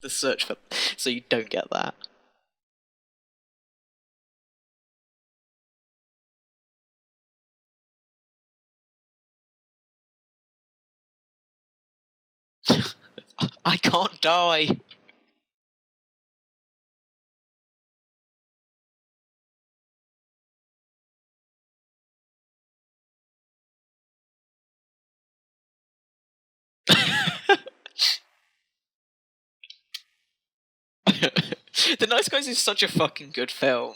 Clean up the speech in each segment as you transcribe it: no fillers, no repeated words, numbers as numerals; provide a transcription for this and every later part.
The search for, so you don't get that. I can't die. The Nice Guys is such a fucking good film.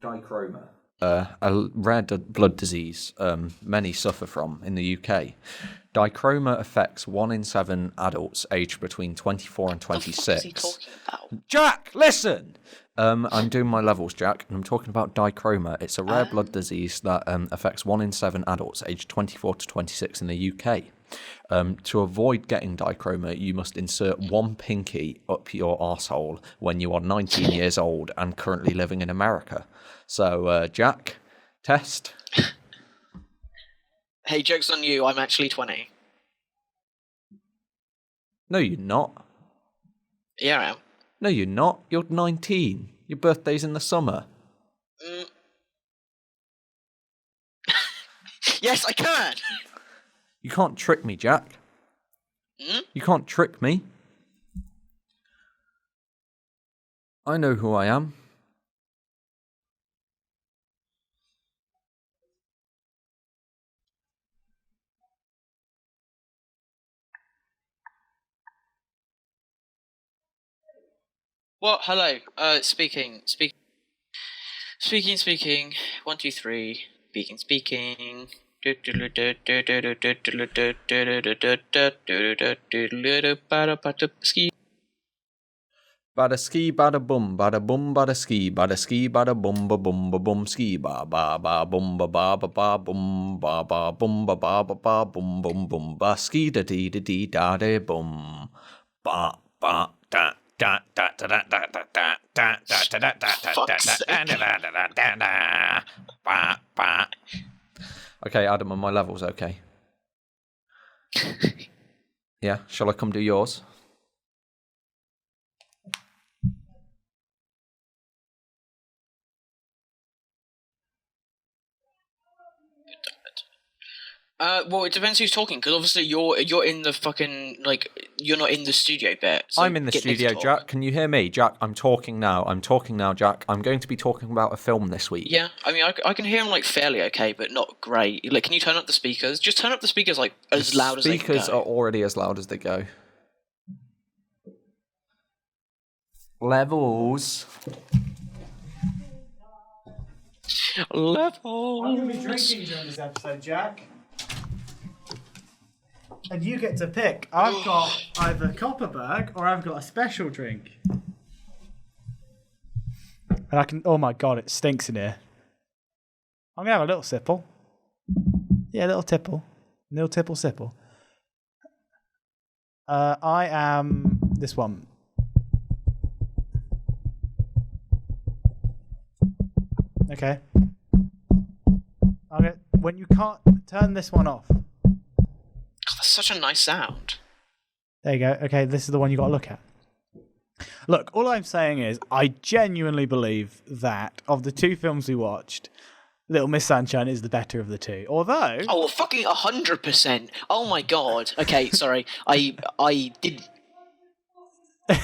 Dichroma. A rare blood disease many suffer from in the UK. Dichroma affects 1 in 7 adults aged between 24 and 26. What is he talking about? Jack, listen! I'm doing my levels, Jack, and I'm talking about dichroma. It's a rare blood disease that affects 1 in 7 adults aged 24 to 26 in the UK. To avoid getting dichroma, you must insert one pinky up your arsehole when you are 19 years old and currently living in America. So, Jack, test. Hey, joke's on you, I'm actually 20. No, you're not. Yeah, I am. No, you're not. You're 19. Your birthday's in the summer. Yes, I can! You can't trick me, Jack. You can't trick me. I know who I am. What? Hello. Speaking. 1, 2, 3. Speaking. Ski. Bada ski, bada bum, bada ski, bada bum, ba bum, ba bum, ski, ba bum, ba bum, ba bum, ba bum, ba ski, da dee da dee da de bum, ba da da da da da da da da da da da da da da. Okay, Adam, are my levels okay? Yeah, shall I come do yours? Well, it depends who's talking, because obviously you're in the fucking, like, you're not in the studio bit. So I'm in the studio, Jack. Can you hear me? Jack, I'm talking now, Jack. I'm going to be talking about a film this week. Yeah, I mean, I can hear him, like, fairly okay, but not great. Like, can you turn up the speakers? Just turn up the speakers, like, as loud as they can go. Speakers are already as loud as they go. Levels. Levels. I'm going to be drinking during this episode, Jack. And you get to pick. I've got either Copperberg or I've got a special drink. And I can... Oh my god, it stinks in here. I'm going to have a little sipple. Yeah, a little tipple. Little tipple sipple. I am... this one. Okay. Okay. When you can't... turn this one off. God, that's such a nice sound. There you go. Okay, this is the one you got to look at. Look, all I'm saying is I genuinely believe that of the two films we watched, Little Miss Sunshine is the better of the two. Although... Oh, well, fucking 100%. Oh my god. Okay, sorry. I did... I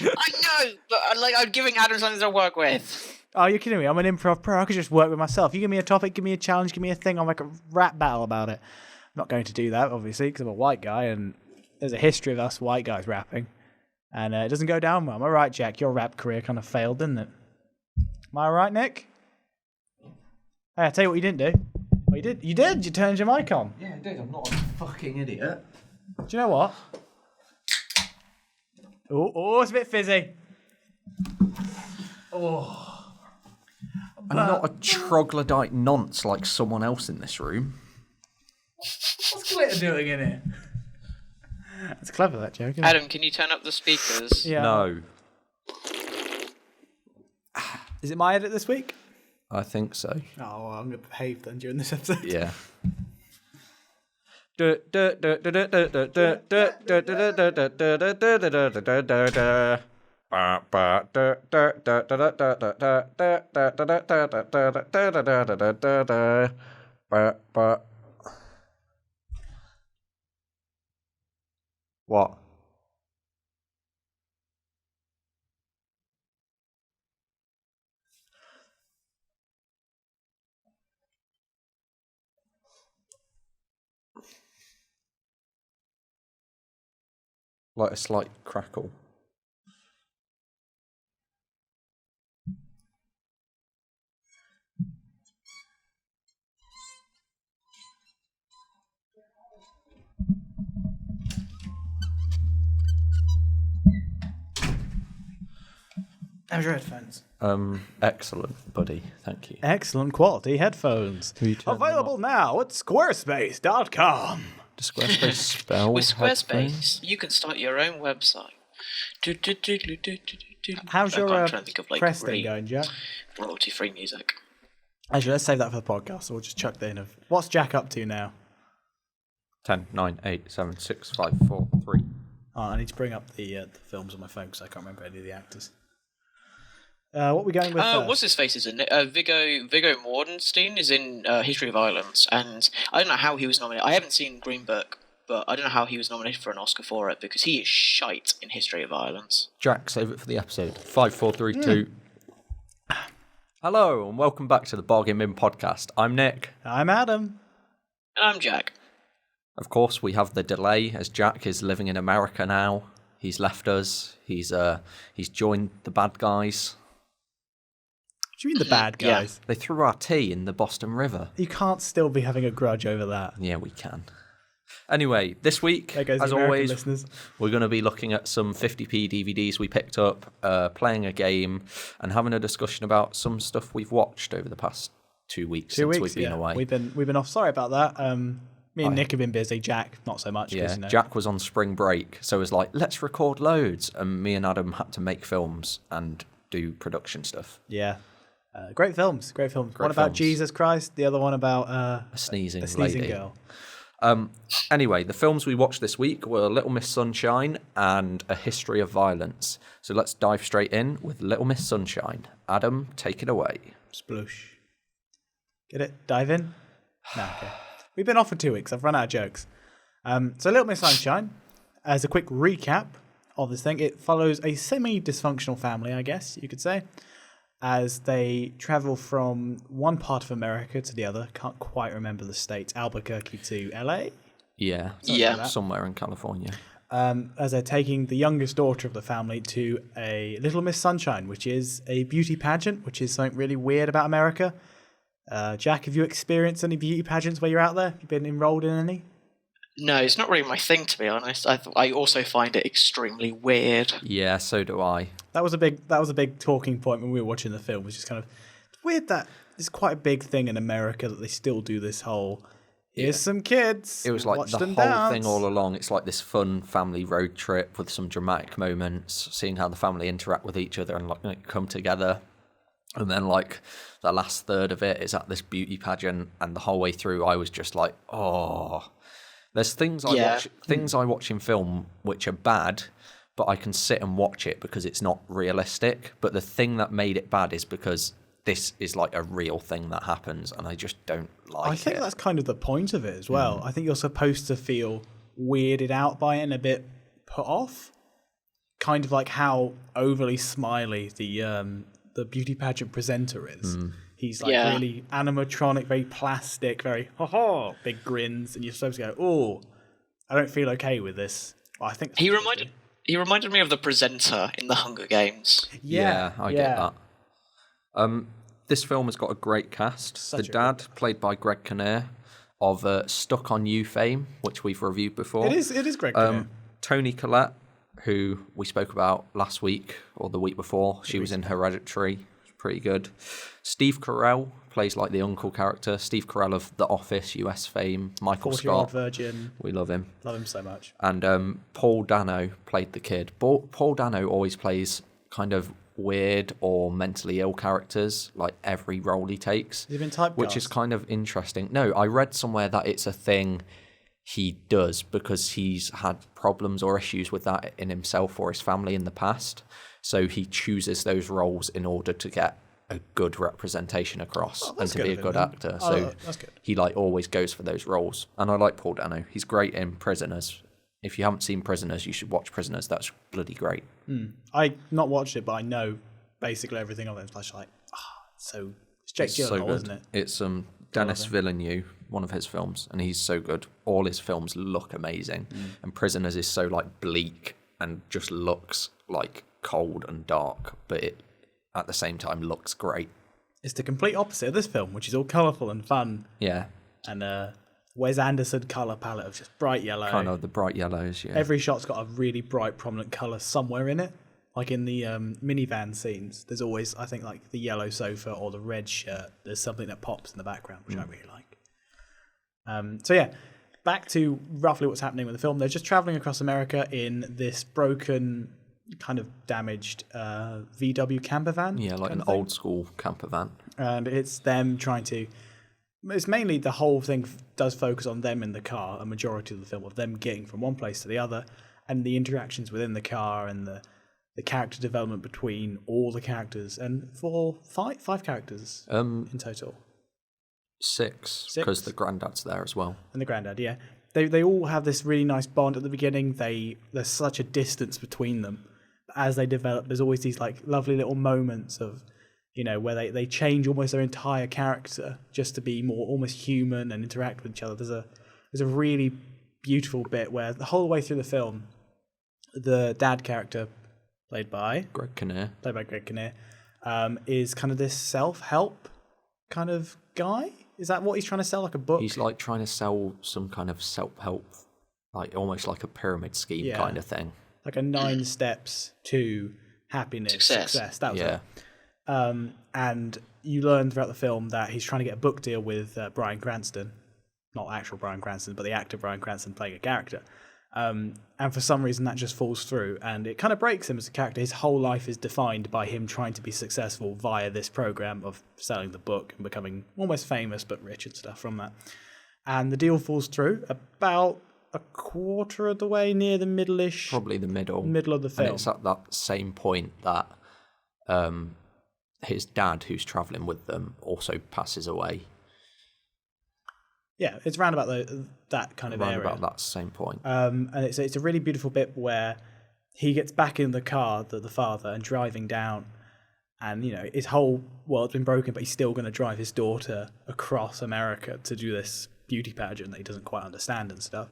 know, but I'm giving Adam something to work with. Oh, you're kidding me. I'm an improv pro. I could just work with myself. You give me a topic, give me a challenge, give me a thing, I'll make a rap battle about it. I'm not going to do that, obviously, because I'm a white guy, and there's a history of us white guys rapping. And it doesn't go down well. Am I right, Jack? Your rap career kind of failed, didn't it? Am I right, Nick? Hey, I'll tell you what you didn't do. Well, you did. You did. You turned your mic on. Yeah, I did. I'm not a fucking idiot. Do you know what? Oh, it's a bit fizzy. Oh. I'm not a troglodyte nonce like someone else in this room. What's Glitter doing in here? That's clever, that joke. Isn't Adam, can you turn up the speakers? Yeah. No, Is it my edit this week? I think so. Oh, well, I'm going to behave then during this episode. Yeah. What? Like a slight crackle. How's your headphones? Excellent, buddy. Thank you. Excellent quality headphones. Who you turning them Available now at squarespace.com. Does Squarespace spell With Squarespace, headphones? you can start your own website. How's your I'm trying to think of like press thing really going, Jack? royalty-free music. Actually, let's save that for the podcast. So we'll just chuck that in. What's Jack up to now? 10, 9, 8, 7, 6, 5, 4, 3. Oh, I need to bring up the films on my phone because I can't remember any of the actors. What are we going with first? What's his face is in it? Viggo Mortensen is in History of Violence, and I don't know how he was nominated. I haven't seen Green Book, but I don't know how he was nominated for an Oscar for it because he is shite in History of Violence. Jack, save it for the episode. 5, 4, 3, 2. Hello, and welcome back to the Bargain Bin podcast. I'm Nick. I'm Adam. And I'm Jack. Of course, we have the delay as Jack is living in America now. He's left us. He's joined the bad guys. What do you mean the bad guys? They threw our tea in the Boston River. You can't still be having a grudge over that. Yeah, we can. Anyway, this week, There goes as the American always, listeners. we're going to be looking at some 50p DVDs we picked up, playing a game, and having a discussion about some stuff we've watched over the past 2 weeks since we've been away. We've been off. Sorry about that. Me and Nick have been busy. Jack, not so much. Yeah, You know. Jack was on spring break, so it was like, let's record loads. And me and Adam had to make films and do production stuff. Yeah. Great films. Great films. One about films. Jesus Christ. The other one about A sneezing sneezing lady. girl. Anyway, the films we watched this week were Little Miss Sunshine and A History of Violence. So let's dive straight in with Little Miss Sunshine. Adam, take it away. Sploosh. Get it? Dive in? No, okay. We've been off for 2 weeks. I've run out of jokes. So Little Miss Sunshine, as a quick recap of this thing, it follows a semi-dysfunctional family, I guess you could say, as they travel from one part of America to the other. Can't quite remember the state. Albuquerque to LA? Yeah, Yeah. somewhere in California. As they're taking the youngest daughter of the family to a Little Miss Sunshine, which is a beauty pageant, which is something really weird about America. Jack, have you experienced any beauty pageants where you're out there? Have you been enrolled in any? No, it's not really my thing, to be honest. I also find it extremely weird. Yeah, so do I. That was a big talking point when we were watching the film. Was just kind of weird that it's quite a big thing in America that they still do this whole. Here's some kids. It was like watch the them whole dance. thing all along. It's like this fun family road trip with some dramatic moments, seeing how the family interact with each other and like come together. And then like the last third of it is at this beauty pageant, and the whole way through I was just like, oh. There's things I watch in film which are bad, but I can sit and watch it because it's not realistic. But the thing that made it bad is because this is like a real thing that happens, and I just don't like it. I think that's kind of the point of it as well. I think you're supposed to feel weirded out by it and a bit put off. Kind of like how overly smiley the beauty pageant presenter is. He's like really animatronic, very plastic, very big grins, and you're supposed to go, oh, I don't feel okay with this. Well, I think He reminded me of the presenter in the Hunger Games. Yeah, I get that. This film has got a great cast. The dad, played by Greg Kinnear, of Stuck on You fame, which we've reviewed before. It is Greg Kinnear. Toni Collette, who we spoke about last week or the week before. She was in Hereditary. Pretty good. Steve Carell plays like the uncle character. Steve Carell of The Office, US fame. Michael 40-year-old Scott. virgin. We love him. Love him so much. And Paul Dano played the kid. Paul Dano always plays kind of weird or mentally ill characters, like every role he takes. Has he been typecast? Which is kind of interesting. No, I read somewhere that it's a thing. he does, because he's had problems or issues with that in himself or his family in the past. So he chooses those roles in order to get a good representation across and to be a good actor. So that's good. he like always goes for those roles. And I like Paul Dano. He's great in Prisoners. If you haven't seen Prisoners, you should watch Prisoners. That's bloody great. I not watched it, but I know basically everything of it. It's like, so it's Jake Gyllenhaal, isn't it? It's Denis Villeneuve, one of his films, and he's so good. All his films look amazing, and Prisoners is so like bleak and just looks like cold and dark, but it at the same time looks great. It's the complete opposite of this film, which is all colourful and fun. Yeah. And Wes Anderson colour palette of just bright yellow. Kind of the bright yellows, yeah. Every shot's got a really bright, prominent colour somewhere in it. Like in the minivan scenes, there's always, I think, like the yellow sofa or the red shirt. There's something that pops in the background, which I really like. So yeah, back to roughly what's happening with the film. They're just travelling across America in this broken, kind of damaged VW camper van. Yeah, like an old school camper van. And it's them trying to... It's mainly the whole thing does focus on them in the car, a majority of the film, of them getting from one place to the other, and the interactions within the car and the character development between all the characters. And five characters in total. Six, because the granddad's there as well. And the granddad, yeah. They all have this really nice bond at the beginning. There's such a distance between them. As they develop, there's always these like lovely little moments of, you know, where they change almost their entire character just to be more almost human and interact with each other. There's a really beautiful bit where the whole way through the film, the dad character, played by Greg Kinnear, is kind of this self-help kind of guy. Is that what he's trying to sell, like a book? He's like trying to sell some kind of self-help, like almost like a pyramid scheme kind of thing. Like a 9 steps to happiness, success. That was it. And you learn throughout the film that he's trying to get a book deal with Bryan Cranston. Not actual Bryan Cranston, but the actor Bryan Cranston playing a character. And for some reason that just falls through, and it kind of breaks him as a character. His whole life is defined by him trying to be successful via this program of selling the book and becoming almost famous but rich and stuff from that. And the deal falls through about a quarter of the way, near the middle-ish. Probably the middle of the film. And it's at that same point that his dad, who's travelling with them, also passes away. Yeah, it's round about that kind of area. About that same point. And it's a really beautiful bit where he gets back in the car, the father, and driving down. And, you know, his whole world's been broken, but he's still going to drive his daughter across America to do this beauty pageant that he doesn't quite understand and stuff.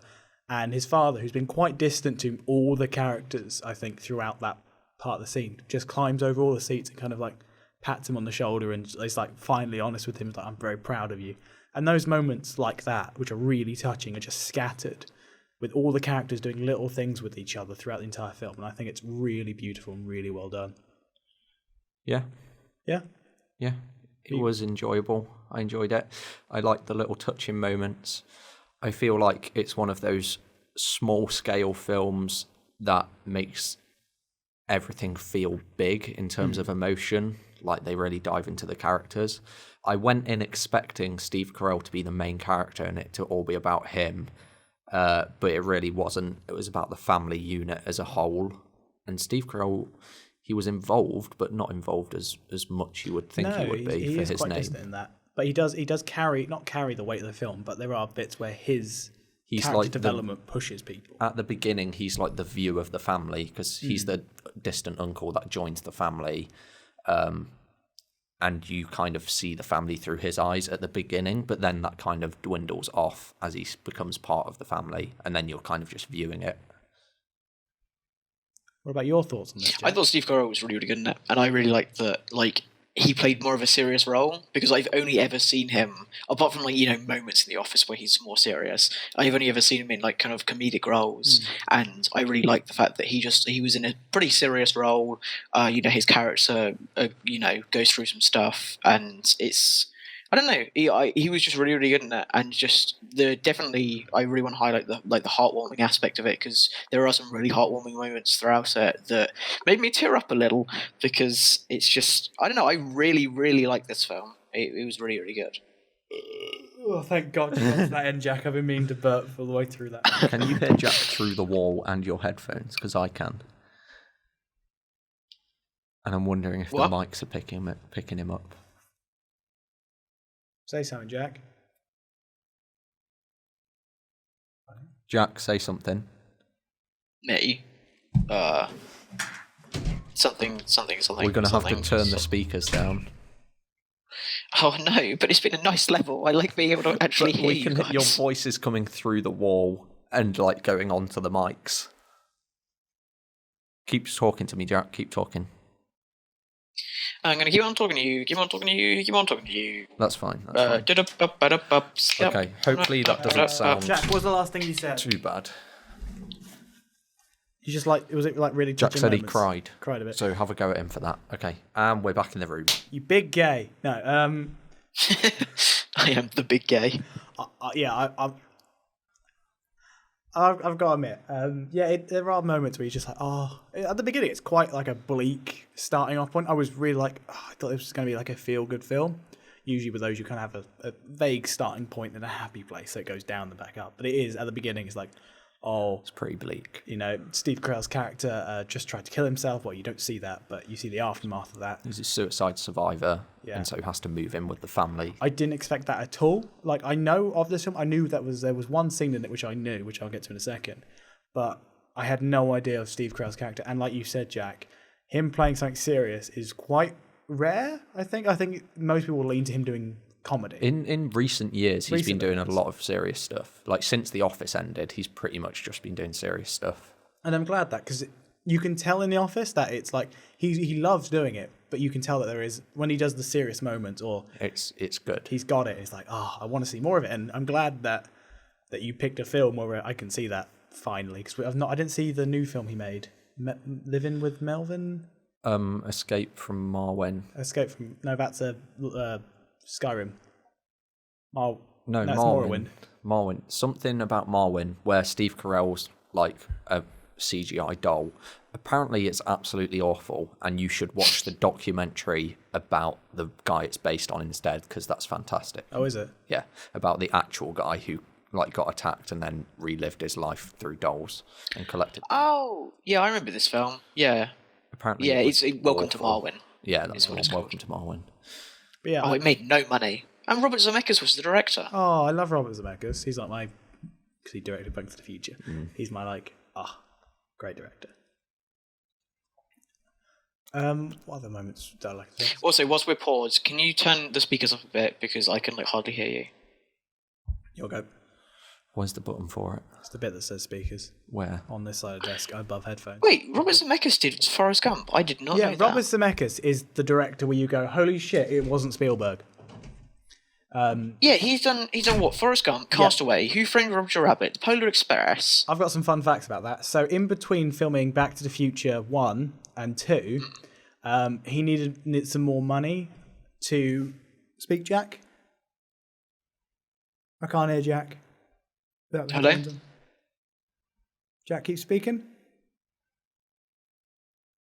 And his father, who's been quite distant to all the characters, I think, throughout that part of the scene, just climbs over all the seats and kind of like pats him on the shoulder and is like finally honest with him, like, I'm very proud of you. And those moments like that, which are really touching, are just scattered with all the characters doing little things with each other throughout the entire film. And I think it's really beautiful and really well done. Yeah. Yeah. Yeah. It was enjoyable. I enjoyed it. I liked the little touching moments. I feel like it's one of those small-scale films that makes everything feel big in terms of emotion. Like, they really dive into the characters. I went in expecting Steve Carell to be the main character and it to all be about him, but it really wasn't. It was about the family unit as a whole. And Steve Carell, he was involved, but not involved as much you would think he would be for his name. He is quite distant in that. But he does not carry the weight of the film, but there are bits where his character like development pushes people. At the beginning, he's like the view of the family, because he's the distant uncle that joins the family. And you kind of see the family through his eyes at the beginning, but then that kind of dwindles off as he becomes part of the family, and then you're kind of just viewing it. What about your thoughts on this, Jack? I thought Steve Carell was really, really good in it, and I really liked that, like, he played more of a serious role, because I've only ever seen him, apart from, like, you know, moments in the office where he's more serious, I've only ever seen him in, like, kind of comedic roles, and I really like the fact that he was in a pretty serious role. You know, his character, you know, goes through some stuff, and it's, I don't know, he was just really, really good in that, and just definitely, I really want to highlight the heartwarming aspect of it, because there are some really heartwarming moments throughout it that made me tear up a little, because it's just, I don't know, I really, really like this film. It was really, really good. Oh, thank God you got to that end, Jack. I've been meaning to burp all the way through that. Can you hear Jack through the wall and your headphones? Because I can. And I'm wondering if What? the mics are picking him up. Say something, Jack. Jack, say something. Me. Something. We're going to have to turn the speakers down. Oh no, but it's been a nice level. I like being able to actually But hear we you can guys. your voice is coming through the wall and like going onto the mics. Keep talking to me, Jack. Keep talking. I'm gonna keep on talking to you. Keep on talking to you. Keep on talking to you. That's fine. Okay. Hopefully that doesn't sound Jack, what was the last thing you said? too bad. You just was it like really Jack touching said he moments? cried. Cried a bit. So have a go at him for that. Okay. And we're back in the room. You big gay. No, I am the big gay. yeah, I've got to admit, there are moments where you're just like, oh, at the beginning it's quite like a bleak starting off point. I was really like, I thought this was going to be like a feel-good film. Usually with those you kind of have a vague starting point and a happy place, so it goes down and back up. But it is, at the beginning, it's like, oh, It's pretty bleak. you know, Steve Carell's character just tried to kill himself. Well, you don't see that, but you see the aftermath of that. He's a suicide survivor, Yeah. and so has to move in with the family. I didn't expect that at all. Like, I know of this film. I knew there was one scene in it which I knew, which I'll get to in a second. But I had no idea of Steve Carell's character. And like you said, Jack, him playing something serious is quite rare, I think. I think most people lean to him doing comedy. In recent years, he's been Recently, doing a lot of serious stuff. Like, since The Office ended, he's pretty much just been doing serious stuff. And I'm glad that, because you can tell in The Office that it's like, he loves doing it, but you can tell that there is, when he does the serious moments, or It's good. he's got it, it's like, oh, I want to see more of it. And I'm glad that you picked a film where I can see that finally, because I didn't see the new film he made, Living with Melvin? Escape from Marwen. Escape from, no, that's a Skyrim. No, that's Marwen. Morrowind. Marwen. Something about Marwen, where Steve Carell's like a CGI doll. Apparently, it's absolutely awful, and you should watch the documentary about the guy it's based on instead, because that's fantastic. Oh, is it? Yeah, about the actual guy who like got attacked and then relived his life through dolls and collected. Oh, yeah, I remember this film. Yeah. Apparently, Yeah, it was it's Welcome to awful. Marwen. Yeah, that's what what it's Welcome to Marwen. But yeah, Oh, it made no money. And Robert Zemeckis was the director. oh, I love Robert Zemeckis. He's like my, because he directed Back to the Future. He's my great director. What other moments do I like to say? Also, whilst we're paused, can you turn the speakers up a bit, because I can hardly hear you. You'll go. Where's the button for it? It's the bit that says speakers Where? on this side of the desk above headphones. Wait, Robert Zemeckis did Forrest Gump. I did not Yeah, know Robert that. Zemeckis is the director where you go, holy shit, it wasn't Spielberg. Yeah, he's done what? Forrest Gump, Castaway, Who Framed Roger Rabbit, The Polar Express. I've got some fun facts about that. So in between filming Back to the Future 1 and 2, he needed some more money to speak, Jack. I can't hear Jack. Without the Hello? headphones on. Jack, keep speaking.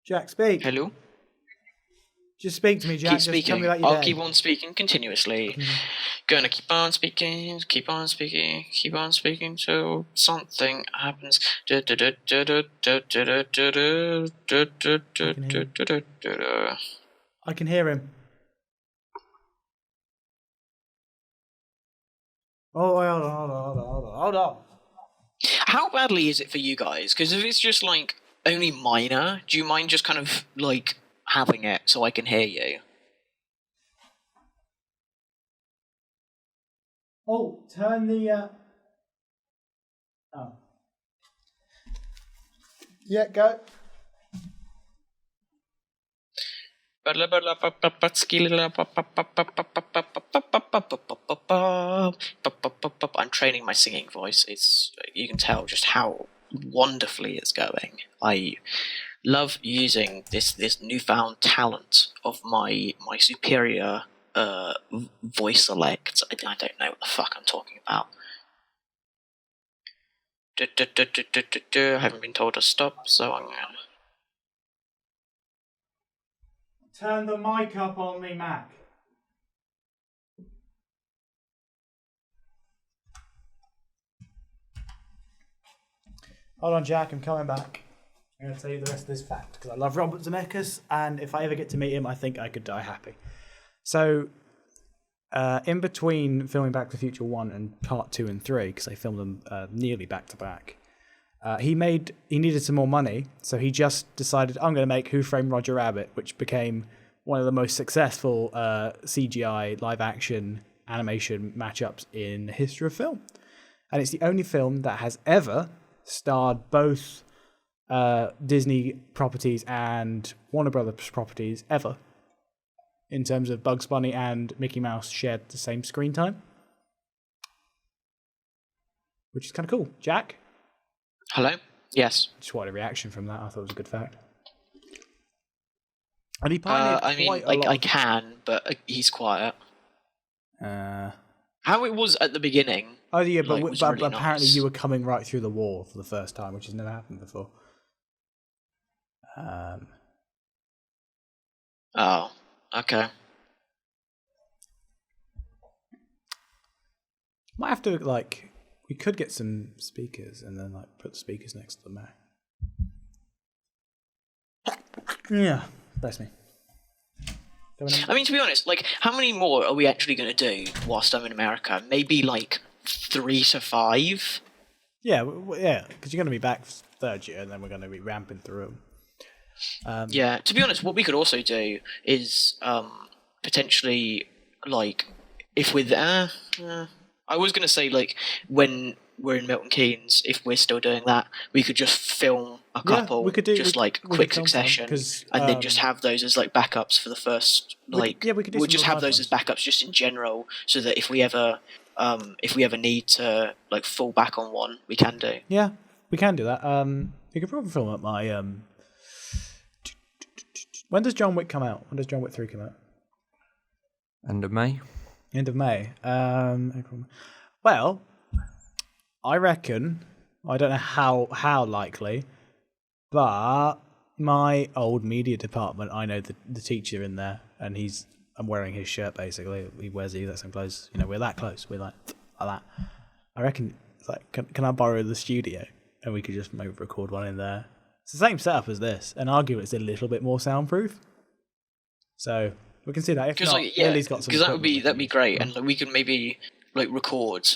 Jack, speak. Hello? Just speak to me, Jack. Keep Just tell speaking. me about your I'll day. keep on speaking continuously. Gonna keep on speaking till something happens. I can hear him. Oh, hold on. How badly is it for you guys? Because if it's just only minor, do you mind just kind of having it so I can hear you? Oh, turn the. Oh. Yeah, go. I'm training my singing voice. You can tell just how wonderfully it's going. I love using this newfound talent of my superior voice elect. I don't know what the fuck I'm talking about. I haven't been told to stop, so I'm gonna. Turn the mic up on me, Mac. Hold on, Jack. I'm coming back. I'm going to tell you the rest of this fact because I love Robert Zemeckis, and if I ever get to meet him, I think I could die happy. So, in between filming Back to the Future 1 and Part 2 and 3, because they filmed them nearly back to back, he needed some more money, so he just decided, I'm going to make Who Framed Roger Rabbit, which became one of the most successful CGI live-action animation matchups in the history of film. And it's the only film that has ever starred both Disney properties and Warner Brothers properties ever. In terms of Bugs Bunny and Mickey Mouse shared the same screen time. Which is kind of cool. Jack? Hello? Yes. Just wanted a reaction from that. I thought it was a good fact. And he pioneered I can, but he's quiet. How it was at the beginning. Oh, yeah, but, was but really apparently nice. you were coming right through the wall for the first time, which has never happened before. Oh, okay. Might have to, we could get some speakers and then, put the speakers next to the Mac. Yeah, bless me. I mean, to be honest, how many more are we actually going to do whilst I'm in America? Maybe, 3 to 5? Yeah, because you're going to be back third year and then we're going to be ramping through them. Yeah, to be honest, what we could also do is potentially, if we're there... I was going to say, when we're in Milton Keynes, if we're still doing that, we could just film a couple, we could do, quick succession, and then just have those as, backups for the first, we could do we'll just some have those as backups just in general, so that if we ever need to, fall back on one, we can do. Yeah, we can do that. We could probably film at my... When does John Wick come out? When does John Wick 3 come out? End of May. End of May. Well, I reckon, I don't know how likely, but my old media department, I know the teacher in there, and I'm wearing his shirt basically. He wears the exact same clothes. We're that close. We're like that. I reckon, can I borrow the studio? And we could just maybe record one in there. It's the same setup as this, and arguably it's a little bit more soundproof. So we can see that. If not, Lily's got some. Because that'd be great, and we could maybe record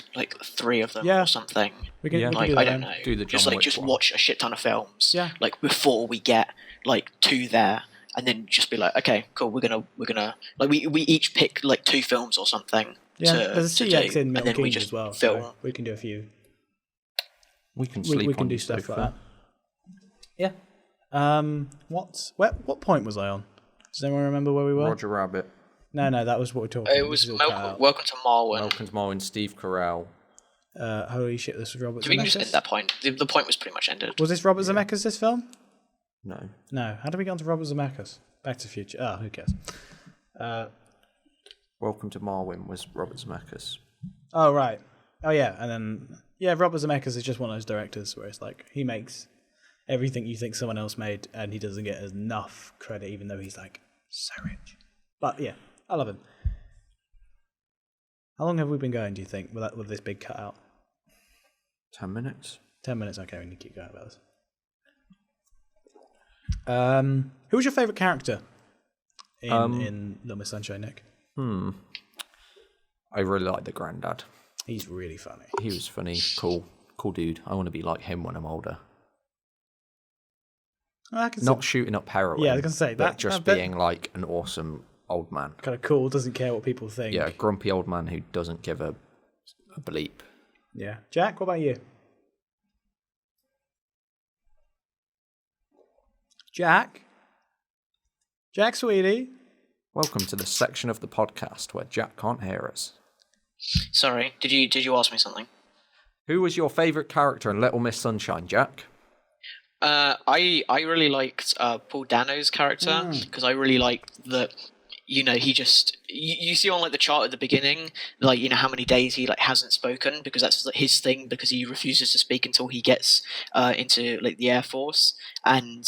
3 of them or something. We can do I that. don't know. Do the John Wick just one. watch a shit ton of films. Yeah. Before we get to there, and then just be okay, cool. We're gonna we each pick 2 films or something. Yeah, there's a CX in Milton and then we Keynes just as well. film. So we can do a few. We can sleep We can on do your stuff sofa. like that. Yeah. What point was I on? Does anyone remember where we were? Roger Rabbit. No, that was what we're talking. It was Welcome to Marwen. Welcome to Marwen, Steve Carell. Holy shit! This was Robert So we can just Zemeckis. end that point. The point was pretty much ended. Was this Robert Zemeckis? This film? No. No. How did we get onto Robert Zemeckis? Back to the Future. Oh, who cares? Welcome to Marwen was Robert Zemeckis. Oh right. Oh yeah, and then Robert Zemeckis is just one of those directors where it's he makes everything you think someone else made, and he doesn't get enough credit, even though he's so rich. But yeah, I love him. How long have we been going, do you think, with this big cutout? 10 minutes. 10 minutes, okay, we can keep going about this. Who was your favourite character in Little Miss Sunshine, Nick? I really like the granddad. He's really funny. He was funny, cool dude. I want to be like him when I'm older. I can Not shooting up heroin. Yeah, I was gonna say but that. just that being like an awesome old man. kind of cool, doesn't care what people think. Yeah, a grumpy old man who doesn't give a bleep. Yeah. Jack, what about you? Jack, sweetie. Welcome to the section of the podcast where Jack can't hear us. Sorry, did you ask me something? Who was your favourite character in Little Miss Sunshine, Jack? I really liked Paul Dano's character because I really liked that. He just you see on the chart at the beginning, how many days he hasn't spoken, because that's his thing, because he refuses to speak until he gets into the Air Force, and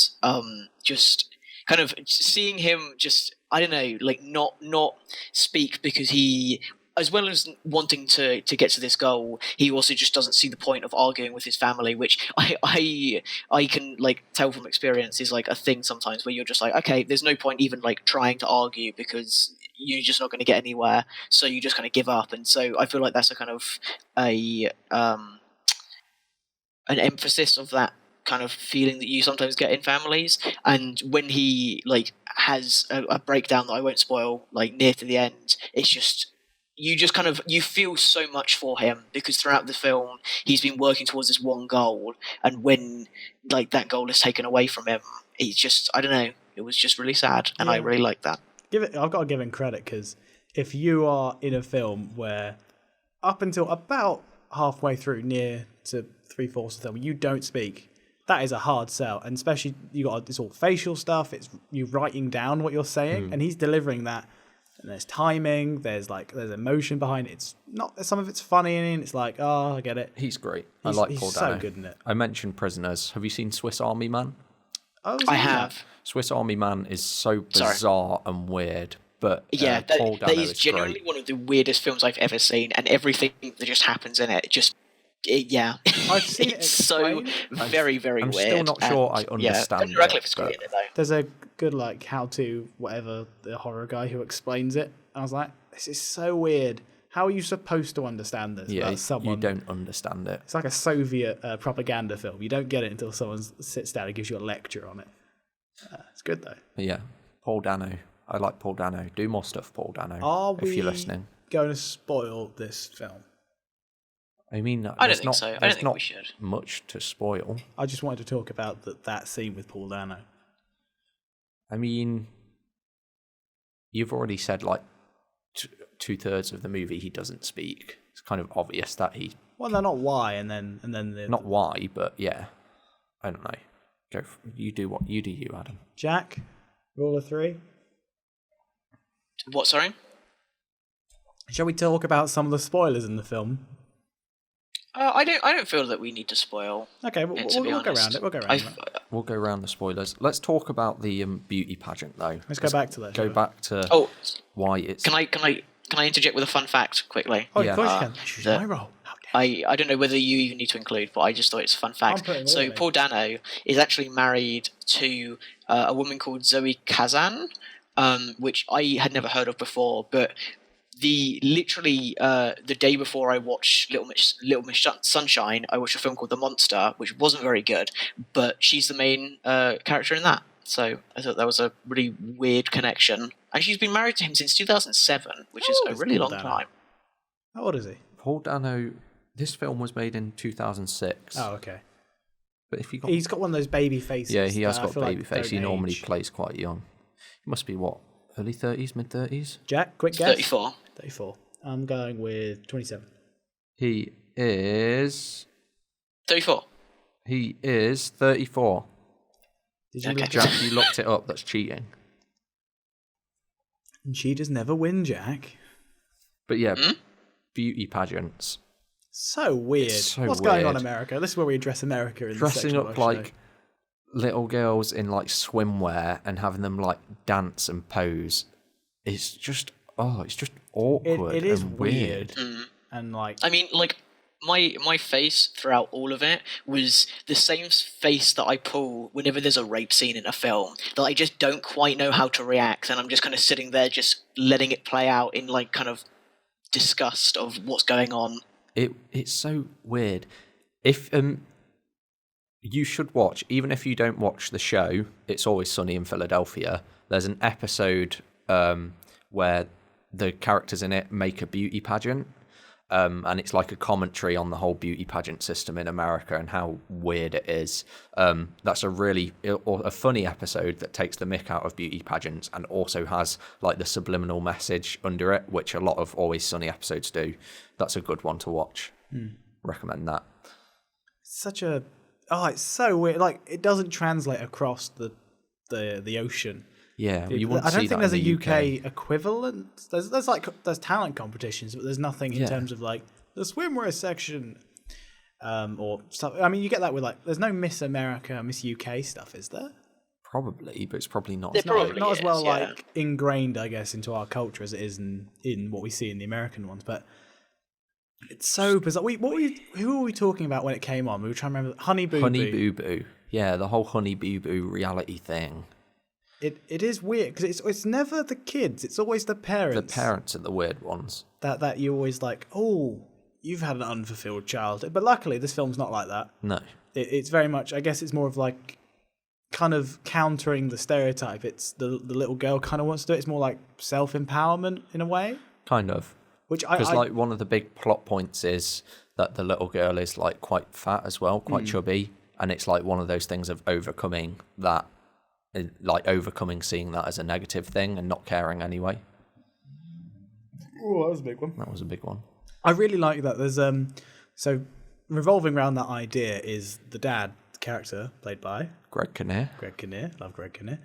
just kind of seeing him just, I don't know, not speak because he as well as wanting to get to this goal, he also just doesn't see the point of arguing with his family, which I can like tell from experience is like a thing sometimes where you're just like, okay, there's no point even like trying to argue because you're just not going to get anywhere, so you just kind of give up. And so I feel like that's a kind of a an emphasis of that kind of feeling that you sometimes get in families. And when he like has a breakdown that I won't spoil, like near to the end, it's just you feel so much for him because throughout the film he's been working towards this one goal, and when like that goal is taken away from him, he's just, I don't know, it was just really sad, and I really like that. I've got to give him credit, because if you are in a film where up until about halfway through, near to 3/4 of the film, you don't speak, that is a hard sell. And especially you got it's all facial stuff, it's you writing down what you're saying, and he's delivering that. And there's timing, there's emotion behind it. It's not, some of it's funny and it's like, oh, I get it. He's great. I like Paul Dano. He's so good in it. I mentioned Prisoners. Have you seen Swiss Army Man? Oh, I have. Swiss Army Man is so bizarre and weird, but yeah, Paul Dano that is genuinely great. one of the weirdest films I've ever seen, and everything that just happens in it, yeah, I've seen it's so very, very I'm weird. still not sure I understand Daniel Radcliffe is it. great in it though. There's a good like how to whatever the horror guy who explains it. I was like, this is so weird. How are you supposed to understand this? Yeah, someone, you don't understand it. It's like a Soviet propaganda film. You don't get it until someone sits down and gives you a lecture on it. It's good though. But yeah, Paul Dano. I like Paul Dano. Do more stuff, Paul Dano. If you're listening. Going to spoil this film? I mean, I don't think so. I don't think we should. Much to spoil. I just wanted to talk about that scene with Paul Dano. I mean, you've already said like 2/3 of the movie he doesn't speak. It's kind of obvious that he. Well, they're not why, and then not why, but yeah, I don't know. You do what you do, you Adam. Jack, rule of 3. What? Sorry. Shall we talk about some of the spoilers in the film? I don't feel that we need to spoil. Okay, we'll go around it. We'll go around the spoilers. Let's talk about the beauty pageant, though. Let's go back to that. Go back to why it's. Can I interject with a fun fact quickly? Oh, of course you can. Choose my role. I don't know whether you even need to include, but I just thought it's a fun fact. So Paul Dano is actually married to a woman called Zoe Kazan, which I had never heard of before, but the day before I watched Little Miss Sunshine, I watched a film called The Monster, which wasn't very good, but she's the main character in that. So I thought that was a really weird connection. And she's been married to him since 2007, which is a really long time. How old is he? Paul Dano, this film was made in 2006. Oh, okay. But if he's got one of those baby faces. Yeah, he has got a baby face. He don't normally age. plays quite young. He must be what? Early 30s, mid 30s? Jack, quick guess. 34. 34. I'm going with 27. He is 34. He is 34. Did you Okay. Jack, you looked it up. That's cheating. And cheaters never win, Jack. But yeah, beauty pageants. So weird. So What's going on, weird. America? This is where we address America in Dressing the up like little girls in like swimwear and having them like dance and pose. It's just awkward. It is and weird. And like, I mean, like my face throughout all of it was the same face that I pull whenever there's a rape scene in a film, that I just don't quite know how to react, and I'm just kind of sitting there just letting it play out in like kind of disgust of what's going on. It's so weird. If you should watch, even if you don't watch the show, It's Always Sunny in Philadelphia. There's an episode where the characters in it make a beauty pageant, and it's like a commentary on the whole beauty pageant system in America and how weird it is. That's a funny episode that takes the mick out of beauty pageants and also has like the subliminal message under it, which a lot of Always Sunny episodes do. That's a good one to watch. Recommend that. It's so weird. Like, it doesn't translate across the ocean. Yeah, I don't think there's a UK equivalent. There's talent competitions, but there's nothing in terms of like the swimwear section, or stuff. I mean, you get that with like, there's no Miss America, Miss UK stuff, is there? Probably, but it's probably not. It as probably Not as well is, yeah. like ingrained, I guess, into our culture as it is in what we see in the American ones. But it's so bizarre. Who were we talking about when it came on? We were trying to remember. Honey Boo Honey Boo. Boo Boo. Yeah, the whole Honey Boo Boo reality thing. It is weird because it's never the kids. It's always the parents. The parents are the weird ones. That you always like. Oh, you've had an unfulfilled childhood. But luckily, this film's not like that. No. It's very much. I guess it's more of like kind of countering the stereotype. It's the little girl kind of wants to do it. It's more like self-empowerment in a way. Kind of. Which Because like one of the big plot points is that the little girl is like quite fat as well, quite chubby, and it's like one of those things of overcoming that, like overcoming seeing that as a negative thing and not caring anyway. Oh, that was a big one. That was a big one. I really like that. There's so revolving around that idea is the dad, the character played by Greg Kinnear. Greg Kinnear. Love Greg Kinnear.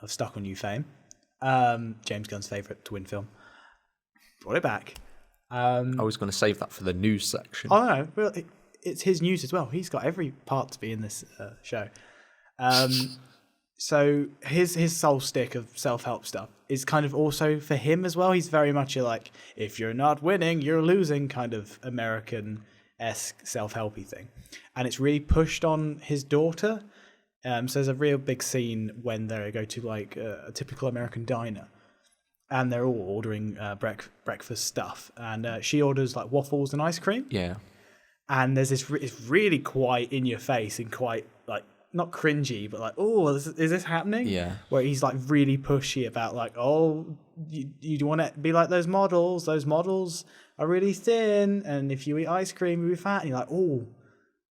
Of Stuck on You fame. James Gunn's favourite twin film. Brought it back. I was going to save that for the news section. Oh no, well, it's his news as well. He's got every part to be in this show. So his soul stick of self-help stuff is kind of also for him as well. He's very much a like, if you're not winning, you're losing kind of American-esque self-helpy thing. And it's really pushed on his daughter. So there's a real big scene when they go to like a typical American diner. And they're all ordering breakfast stuff. And she orders like waffles and ice cream. Yeah. And there's this, it's really quite in your face and quite like, not cringy, but like, oh, is this happening? Yeah. Where he's like really pushy about like, oh, you want to be like those models. Those models are really thin. And if you eat ice cream, you'll be fat. And you're like, oh.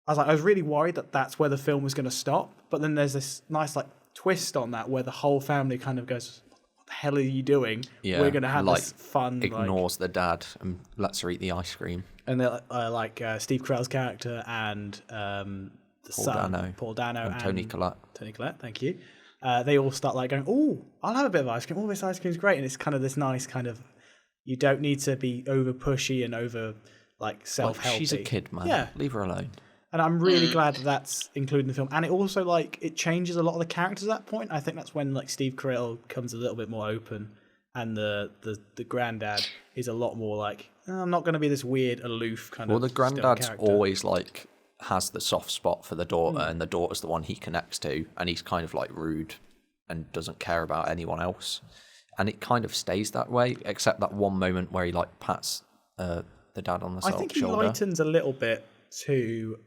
I was really worried that that's where the film was going to stop. But then there's this nice like twist on that where the whole family kind of goes, what the hell are you doing? Yeah. We're going to have like, this fun. Ignores the dad and lets her eat the ice cream. And they're like Steve Carell's character and the son, Paul Dano, and Tony Collette. Tony Collette, thank you. They all start like going, oh, I'll have a bit of ice cream. Oh, this ice cream's great. And it's kind of this nice kind of, you don't need to be over pushy and over like self-helpy. She's a kid, man. Yeah. Leave her alone. And I'm really glad that that's included in the film. And it also like, it changes a lot of the characters at that point. I think that's when like Steve Carell becomes a little bit more open. And the granddad is a lot more like, oh, I'm not going to be this weird, aloof kind of. Well, the granddad's character. always like has the soft spot for the daughter, and the daughter's the one he connects to, and he's kind of like rude and doesn't care about anyone else. And it kind of stays that way, except that one moment where he like pats the dad on the shoulder. I think he lightens a little bit to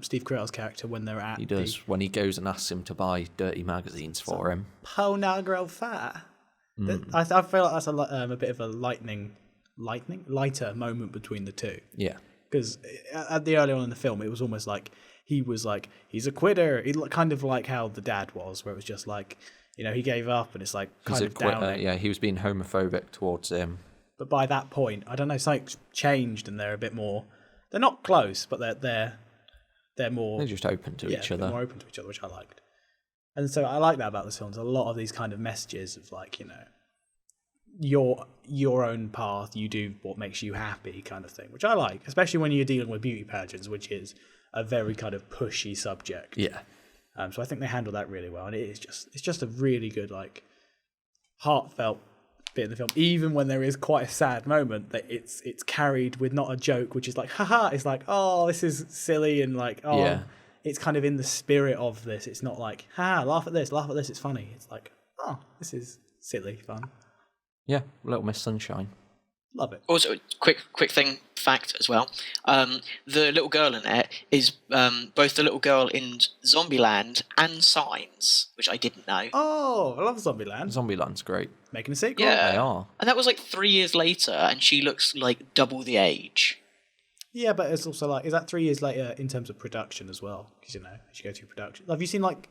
Steve Carell's character when they're at. He does when he goes and asks him to buy dirty magazines for him. Ponegro fat. I feel like that's a bit of a lighter moment between the two. Yeah. Because at the early on in the film, it was almost like he's a quitter. He kind of like how the dad was, where it was just like, he gave up, and it's like kind of downing. Yeah, he was being homophobic towards him. But by that point, I don't know, something's changed, and they're a bit more. They're not close, but they're more. They're just open to each other. More open to each other, which I liked. And so I like that about this film. There's a lot of these kind of messages of like, your own path, you do what makes you happy kind of thing, which I like, especially when you're dealing with beauty pageants, which is a very kind of pushy subject. Yeah. So I think they handle that really well, and it's just a really good like heartfelt bit in the film, even when there is quite a sad moment that it's carried with not a joke, which is like haha, it's like, oh, this is silly, and like, oh yeah. It's kind of in the spirit of this. It's not like, ha, laugh at this, it's funny. It's like, oh, this is silly fun. Yeah, Little Miss Sunshine. Love it. Also, quick fact as well. The little girl in it is both the little girl in Zombieland and Signs, which I didn't know. Oh, I love Zombieland. Zombieland's great. Making a sequel? Yeah, they are. And that was like 3 years later, and she looks like double the age. Yeah, but it's also like, is that 3 years later in terms of production as well? Because, as you go through production. Have you seen like,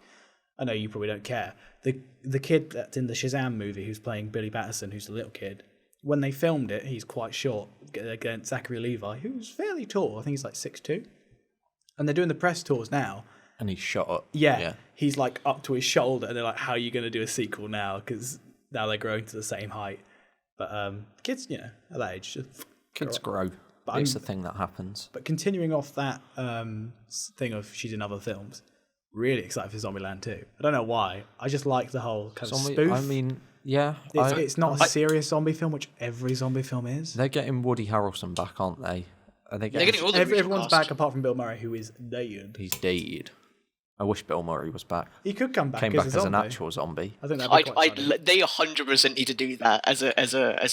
I know you probably don't care, the kid that's in the Shazam movie who's playing Billy Batterson, who's the little kid, when they filmed it, he's quite short against Zachary Levi, who's fairly tall. I think he's like 6'2". And they're doing the press tours now. And he's shot up. Yeah. He's like up to his shoulder, and they're like, how are you going to do a sequel now? Because now they're growing to the same height. But kids, at that age, just kids grow. It's the thing that happens. But continuing off that thing of she's in other films, really excited for Zombieland 2. I don't know why. I just like the whole kind of Zombie, spoof. I mean, yeah. It's not a serious zombie film, which every zombie film is. They're getting Woody Harrelson back, aren't they? Are they They're getting all the original Everyone's cast. back apart from Bill Murray, who is dead. He's dead. I wish Bill Murray was back. He could come back. Came as back a as an zombie. actual zombie. I think that'd be quite funny. They 100% need to do that as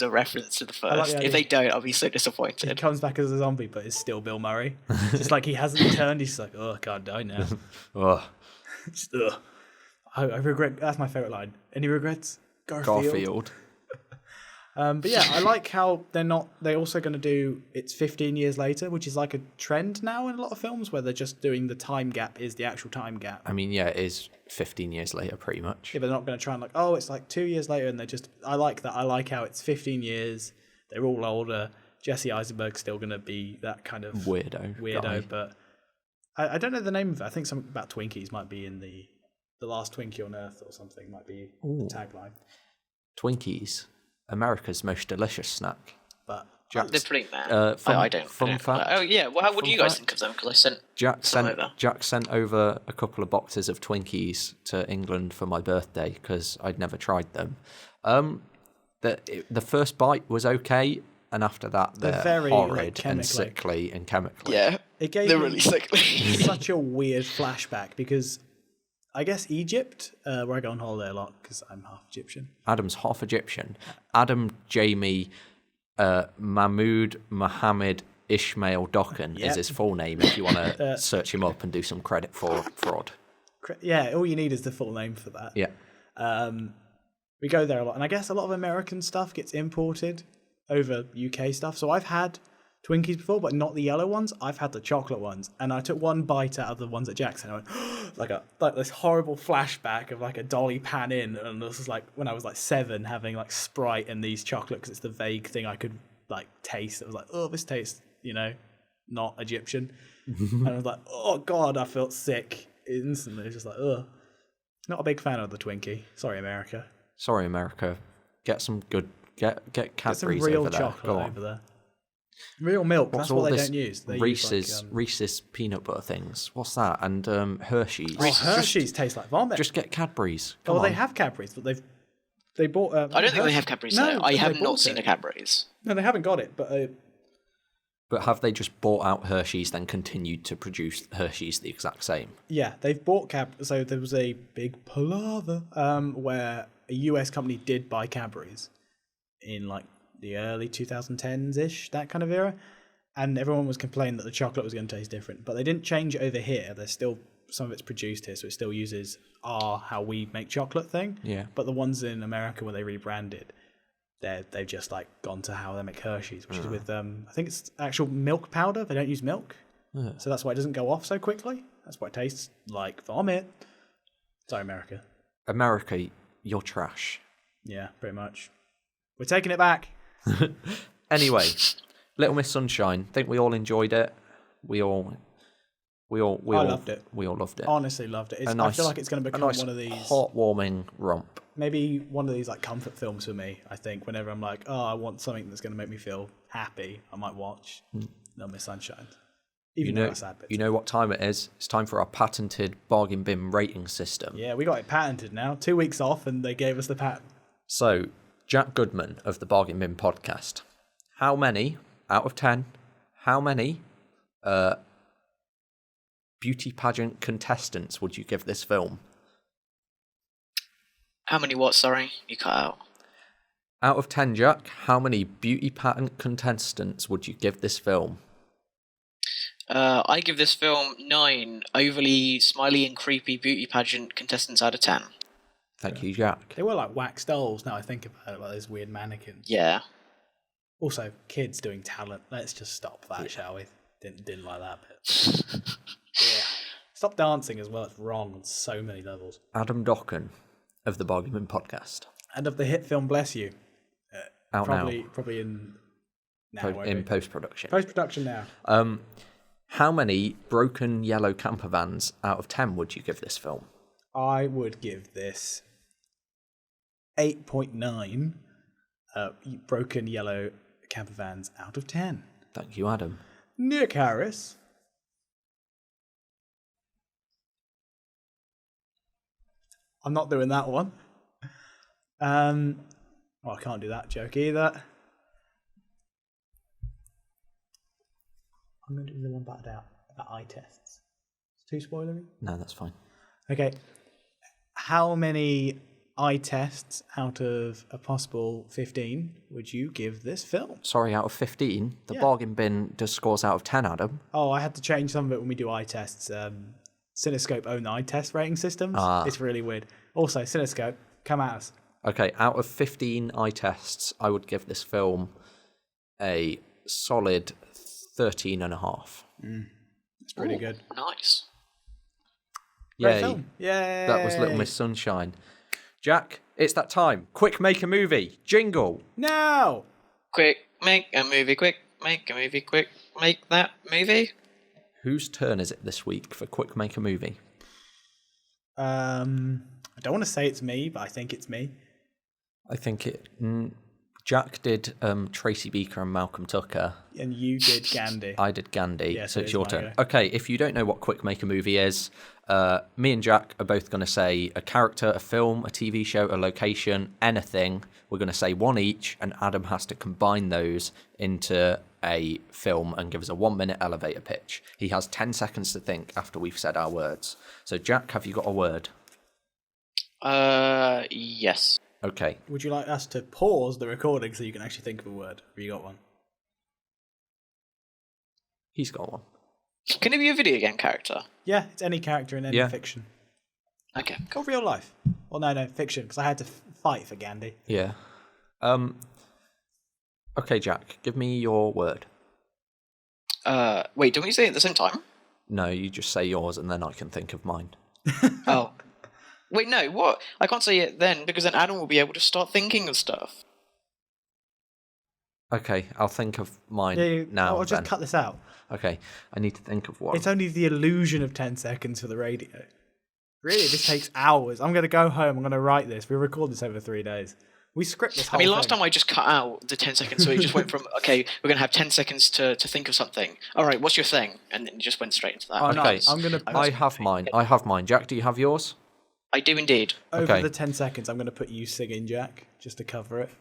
a reference to the like first. the If idea. they don't, I'll be so He disappointed. comes back as a zombie, but it's still Bill Murray. Just like he hasn't turned. He's just like, oh, I can't die now. Ugh. Just, ugh. I regret. That's my favorite line. Any regrets? Garfield. But yeah, I like how they're also going to do it's 15 years later, which is like a trend now in a lot of films where they're just doing the time gap is the actual time gap. I mean, yeah, it is 15 years later, pretty much. Yeah, but they're not going to try and like, oh, it's like 2 years later, and I like that. I like how it's 15 years. They're all older. Jesse Eisenberg's still going to be that kind of Weirdo guy. but I don't know the name of it. I think something about Twinkies might be in the last Twinkie on Earth or something might be the tagline. Twinkies, America's most delicious snack. But They're pretty mad. Fun I don't. fact. Oh yeah. Well, what do you guys fact. think of them? Because I sent Jack some sent over. Jack sent over a couple of boxes of Twinkies to England for my birthday because I'd never tried them. The first bite was okay, and after that they're very, horrid like, and chemically. sickly and chemically. Yeah. it gave They're me really sickly. such a weird flashback because I guess Egypt, where I go on holiday a lot because I'm half Egyptian. Adam's half Egyptian. Adam Jamie Mahmoud Mohammed Ishmael Dokhan Yep. is his full name if you want to search him up and do some credit for fraud. Yeah, all you need is the full name for that. Yeah. We go there a lot, and I guess a lot of American stuff gets imported over UK stuff. So I've had Twinkies before, but not the yellow ones. I've had the chocolate ones, and I took one bite out of the ones at Jackson. I went like this horrible flashback of like a dolly pan in, and this was like when I was like 7, having like Sprite and these chocolate because it's the vague thing I could like taste. It was like, oh, this tastes, not Egyptian, and I was like, oh god, I felt sick instantly. It's just like, ugh. Not a big fan of the Twinkie. Sorry, America. Sorry, America. Get some good. Get Get some Cadbury's real over there. Go chocolate on. over there. Real milk. What's That's what all they this don't use. They Reese's use like, Reese's peanut butter things? What's that? And Hershey's. Hershey's taste like vomit. Just get Cadbury's. Come Well, on. they have Cadbury's, but they bought. I don't think they have Cadbury's No, there. but I they have bought not seen it. a Cadbury's. No, they haven't got it. But But have they just bought out Hershey's, then continued to produce Hershey's the exact same? yeah, they've bought So there was a big palaver where a US company did buy Cadbury's in like the early 2010s ish, that kind of era, and everyone was complaining that the chocolate was going to taste different. But they didn't change it over here. There's still some of it's produced here, so it still uses our how we make chocolate thing. Yeah. But the ones in America where they rebranded, they've just like gone to how they make Hershey's, which is with I think it's actual milk powder. They don't use milk, so that's why it doesn't go off so quickly. That's why it tastes like vomit. Sorry, America. America, you're trash. Yeah, pretty much. We're taking it back. Anyway, Little Miss Sunshine. Think we all enjoyed it. We all loved it. We all loved it. Honestly, loved it. I feel like it's going to a become nice one of these heartwarming romp. maybe one of these like comfort films for me. I think whenever I'm like, oh, I want something that's going to make me feel happy, I might watch Little Miss Sunshine. Even though it's sad bits. You know what time it is? It's time for our patented bargain bin rating system. Yeah, we got it patented now. 2 weeks off, and they gave us the patent. So, Jack Goodman of the Bargain Bin podcast. How many out of 10? How many beauty pageant contestants would you give this film? How many what? Sorry, you cut out. Out of 10, Jack, how many beauty pageant contestants would you give this film? I give this film 9 overly smiley and creepy beauty pageant contestants out of 10. Thank you, Jack. They were like wax dolls. Now I think about it, like those weird mannequins. Yeah. Also, kids doing talent. Let's just stop that, shall we? Didn't like that bit. Yeah. Stop dancing as well. It's wrong on so many levels. Adam Dokhan of the Bargain Bin podcast. And of the hit film Bless You. Out Probably in now. in post-production. Post-production now. How many broken yellow camper vans out of 10 would you give this film? I would give this 8.9 broken yellow camper vans out of 10. Thank you, Adam. Nick Harris. I'm not doing that one. I can't do that joke either. I'm going to do the one about eye tests. It's too spoilery? No, that's fine. Okay. How many eye tests out of a possible 15 would you give this film? Sorry, out of 15, the Yeah. bargain bin does scores out of 10, Adam. Oh, I had to change some of it when we do eye tests. Cinescope own the eye test rating systems. It's really weird. Also, Cinescope, come at us. Okay, out of 15 eye tests, I would give this film a solid 13.5. It's pretty good. Nice. Great Yay. film. Yay. That was Little Miss Sunshine. Jack, it's that time. Quick, make a movie. Jingle. No! Quick, make a movie. Quick, make a movie. Quick, make that movie. Whose turn is it this week for Quick, make a movie? I don't want to say it's me, but I think it's me. I think it... Jack did Tracy Beaker and Malcolm Tucker. And you did Gandhi. I did Gandhi, Yeah, so so it's it's your my turn. go. Okay, if you don't know what Quick Make a Movie is, me and Jack are both going to say a character, a film, a TV show, a location, anything. We're going to say one each, and Adam has to combine those into a film and give us a 1-minute elevator pitch. He has 10 seconds to think after we've said our words. So, Jack, have you got a word? Yes. Okay. Would you like us to pause the recording so you can actually think of a word? Have you got one? He's got one. Can it be a video game character? Yeah, it's any character in any Yeah. fiction. Okay. Or real life. Well, no, fiction, because I had to fight for Gandhi. Yeah. Okay, Jack, give me your word. Wait, don't we say it at the same time? No, you just say yours and then I can think of mine. Oh. Wait, no, what? I can't say it then, because then Adam will be able to start thinking of stuff. Okay, I'll think of mine now. I'll just then. cut this out. Okay, I need to think of one. It's only the illusion of 10 seconds for the radio. Really, this takes hours. I'm going to go home. I'm going to write this. We record this over 3 days. We script this whole I mean, last thing. time I just cut out the 10 seconds, so it just went from, okay, we're going to have 10 seconds to think of something. All right, what's your thing? And then it just went straight into that. Oh, Okay, nice. I'm gonna I have mine. I have mine. Jack, do you have yours? I do indeed. Over Okay. the 10 seconds, I'm going to put you singing, Jack, just to cover it.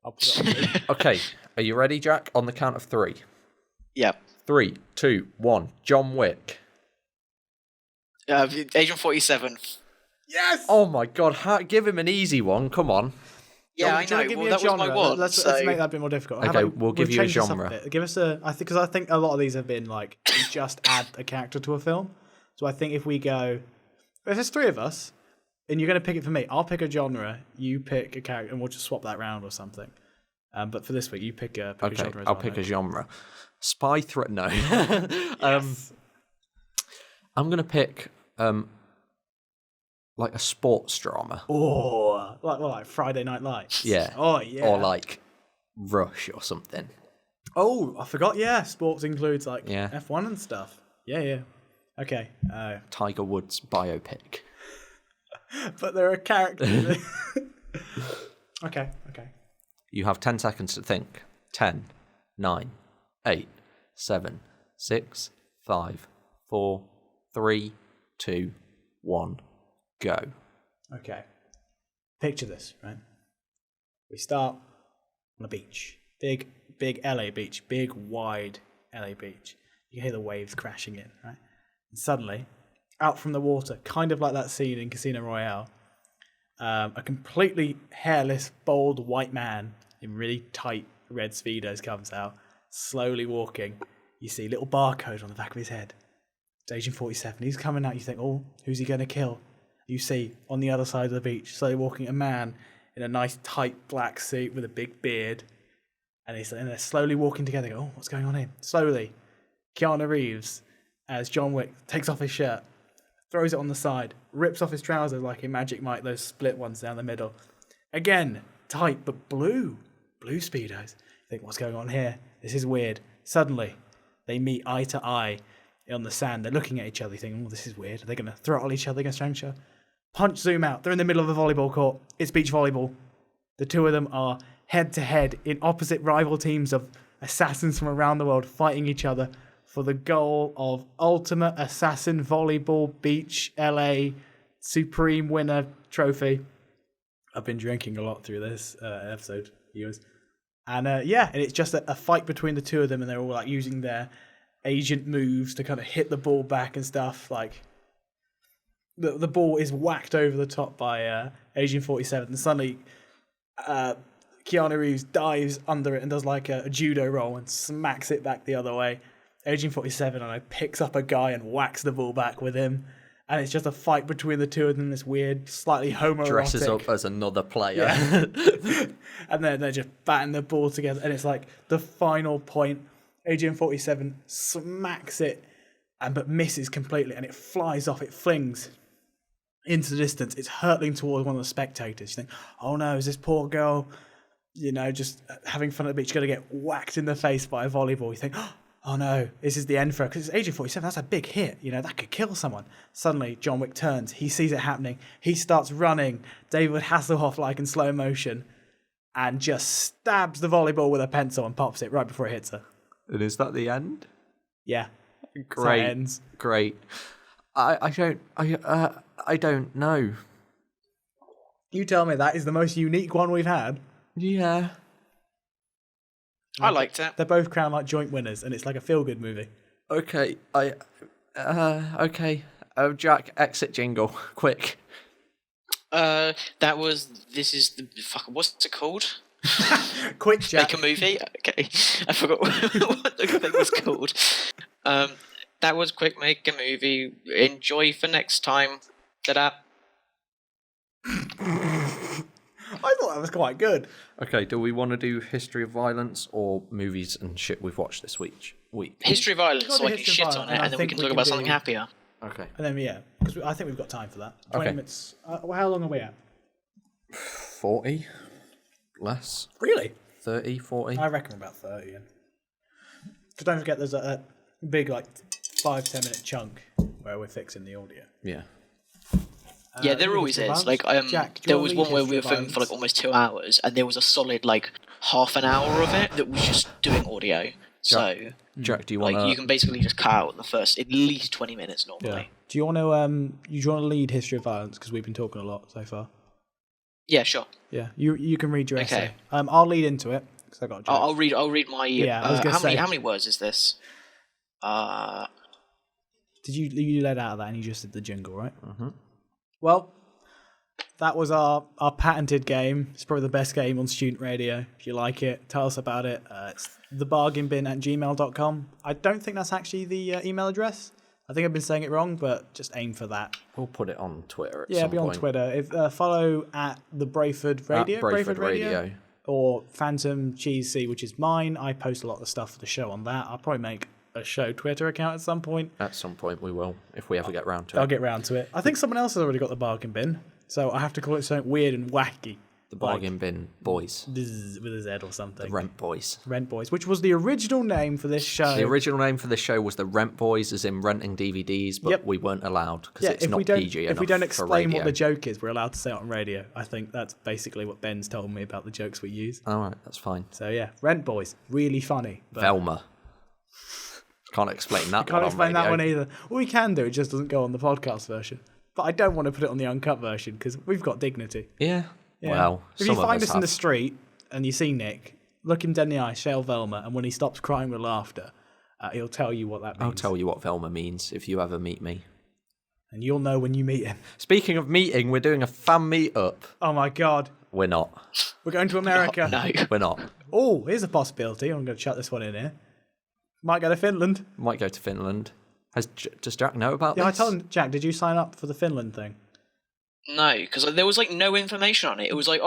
I'll put it on you. Okay, are you ready, Jack? On the count of 3. Yeah. 3, 2, 1. John Wick. Agent 47. Yes! Oh my God! Give him an easy one. Come on. Yeah, I Do you wanna know. give Well, me a that was my genre? one. Let's so... make that a bit more difficult. How Okay, about we'll give you a change this up genre. bit? Give us because I think a lot of these have been like you just add a character to a film. So I think if we go, if there's 3 of us, and you're going to pick it for me, I'll pick a genre, you pick a character, and we'll just swap that round or something. But for this week, you pick a Okay, genre. I'll pick a genre. Spy threat. No. I'm gonna pick like a sports drama. Oh, like Friday Night Lights. Yeah. Oh yeah. Or like Rush or something. Oh, I forgot. Yeah, sports includes like Yeah. F1 and stuff. Yeah. Okay. Tiger Woods biopic. But there are characters. Okay. You have 10 seconds to think. 10, 9, 8, 7, 6, 5, 4, 3, 2, 1, go. Okay. Picture this, right? We start on a beach. Big LA beach. Big, wide LA beach. You can hear the waves crashing in, right? And suddenly, out from the water, kind of like that scene in Casino Royale, a completely hairless, bald white man in really tight red Speedos comes out, slowly walking. You see a little barcode on the back of his head. It's Agent 47. He's coming out. You think, oh, who's he going to kill? You see, on the other side of the beach, slowly walking a man in a nice tight black suit with a big beard. And they're slowly walking together. Go, oh, what's going on here? Slowly, Keanu Reeves, as John Wick, takes off his shirt, throws it on the side, rips off his trousers like in Magic Mike, those split ones down the middle. Again, tight, but blue Speedos. You think, what's going on here? This is weird. Suddenly, they meet eye to eye on the sand. They're looking at each other, thinking, oh, this is weird. Are they going to throttle each other against each other? Punch, zoom out. They're in the middle of a volleyball court. It's beach volleyball. The two of them are head-to-head in opposite rival teams of assassins from around the world fighting each other for the goal of Ultimate Assassin Volleyball Beach LA supreme winner trophy. I've been drinking a lot through this episode, viewers. And and it's just a fight between the two of them, and they're all like using their agent moves to kind of hit the ball back and stuff. Like the ball is whacked over the top by Agent 47, and suddenly Keanu Reeves dives under it and does like a judo roll and smacks it back the other way. Agent 47 picks up a guy and whacks the ball back with him. And it's just a fight between the two of them, this weird, slightly homoerotic. Dresses up as another player. Yeah. And then they're just batting the ball together. And it's like the final point. Agent 47 smacks it, but misses completely. And it flies off. It flings into the distance. It's hurtling towards one of the spectators. You think, oh no, is this poor girl, just having fun at the beach, going to get whacked in the face by a volleyball? You think, oh no, this is the end for her, because it's Agent 47, that's a big hit, that could kill someone. Suddenly, John Wick turns, he sees it happening, he starts running, David Hasselhoff like in slow motion, and just stabs the volleyball with a pencil and pops it right before it hits her. And is that the end? Yeah. Great. It ends. Great. I don't know. You tell me that is the most unique one we've had. Yeah. I liked it. They're both crowned like joint winners, and it's like a feel-good movie. Okay. Okay. Jack, exit jingle, quick. This is the what's it called? Quick, Jack. Make a movie. Okay, I forgot what the thing was called. That was quick. Make a movie. Enjoy for next time. Ta-da. I thought that was quite good. Okay, do we want to do history of violence or movies and shit we've watched this week? History of violence, so I can shit on it, and then we can talk about something happier. Okay. And then, because I think we've got time for that. 20 minutes. How long are we at? 40? Less? Really? 30, 40? I reckon about 30. Because don't forget, there's a big, 5-10 minute chunk where we're fixing the audio. Yeah. Yeah, there always is. Jack, there was one where we were filming for almost 2 hours, and there was a solid half an hour of it that was just doing audio. Jack, do you want to? You can basically just cut out the first at least 20 minutes normally. Yeah. Do you want to lead history of violence, because we've been talking a lot so far? Yeah, sure. Yeah, you can read your essay. I'll lead into it because I got a joke. I'll read my. Yeah, I was gonna say. How many words is this? Did you let out of that and you just did the jingle, right? Mm-hmm. Well, that was our patented game. It's probably the best game on student radio. If you like it, tell us about it. It's thebargainbin@gmail.com. I don't think that's actually the email address. I think I've been saying it wrong, but just aim for that. We'll put it on Twitter at some point. Yeah, be on Twitter. Follow at the Brayford Radio. At Brayford Radio. Or Phantom Cheese C, which is mine. I post a lot of the stuff for the show on that. I'll probably make a show Twitter account at some point. At some point we will, if we ever get round to it. I'll get round to it. I think someone else has already got the bargain bin, so I have to call it something weird and wacky. The Bargain Bin Boys. With a Z or something. The Rent Boys. Rent Boys, which was the original name for this show. The original name for this show was the Rent Boys, as in renting DVDs, but we weren't allowed because it's not PG enough. If we don't explain what the joke is, we're allowed to say it on radio. I think that's basically what Ben's told me about the jokes we use. All right, that's fine. So yeah, Rent Boys, really funny. Velma. Can't explain that. Can't explain that one either. Well, we can do. It just doesn't go on the podcast version. But I don't want to put it on the uncut version because we've got dignity. Yeah. Yeah. Well, if you find us in the street and you see Nick, look him dead in the eye, shout Velma, and when he stops crying with laughter, he'll tell you what that means. I'll tell you what Velma means if you ever meet me. And you'll know when you meet him. Speaking of meeting, we're doing a fan meet-up. Oh my God. We're not. We're going to America. No. We're not. Oh, here's a possibility. I'm going to chuck this one in here. Might go to Finland. Might go to Finland. Does Jack know about this? Yeah, I told him, Jack, did you sign up for the Finland thing? No, because there was no information on it. It was like,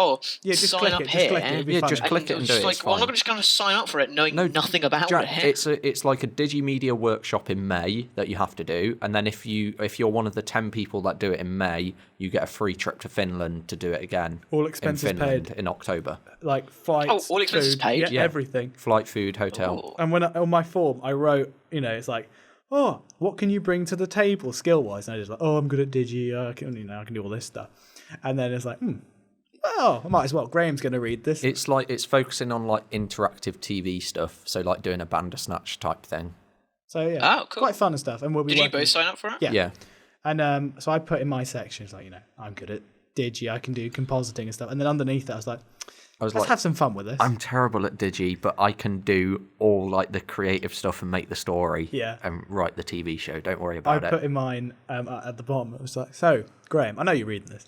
just sign click up it, here. Just click it and do it. Like, I'm not just going to sign up for it knowing nothing about Jack, it. It's like a Digimedia workshop in May that you have to do, and then if you're one of the 10 people that do it in May, you get a free trip to Finland to do it again. All expenses in Finland paid in October. Like flights, all expenses food, paid. Yeah, everything. Flight, food, hotel. And when on my form I wrote, it's like, oh, what can you bring to the table skill-wise? And I just like, I'm good at Digi. I can do all this stuff. And then it's like, well, I might as well. Graham's going to read this. It's focusing on like interactive TV stuff, so like doing a Bandersnatch type thing. So yeah, cool. Quite fun and stuff. And we'll be. Did you both sign up for it? Yeah. And so I put in my sections like, I'm good at Digi, I can do compositing and stuff. And then underneath that, I was like, let's have some fun with this. I'm terrible at Digi, but I can do all like the creative stuff and make the story. Yeah. And write the TV show. Don't worry about it. I put in mine at the bottom. It was like, so Graham, I know you're reading this.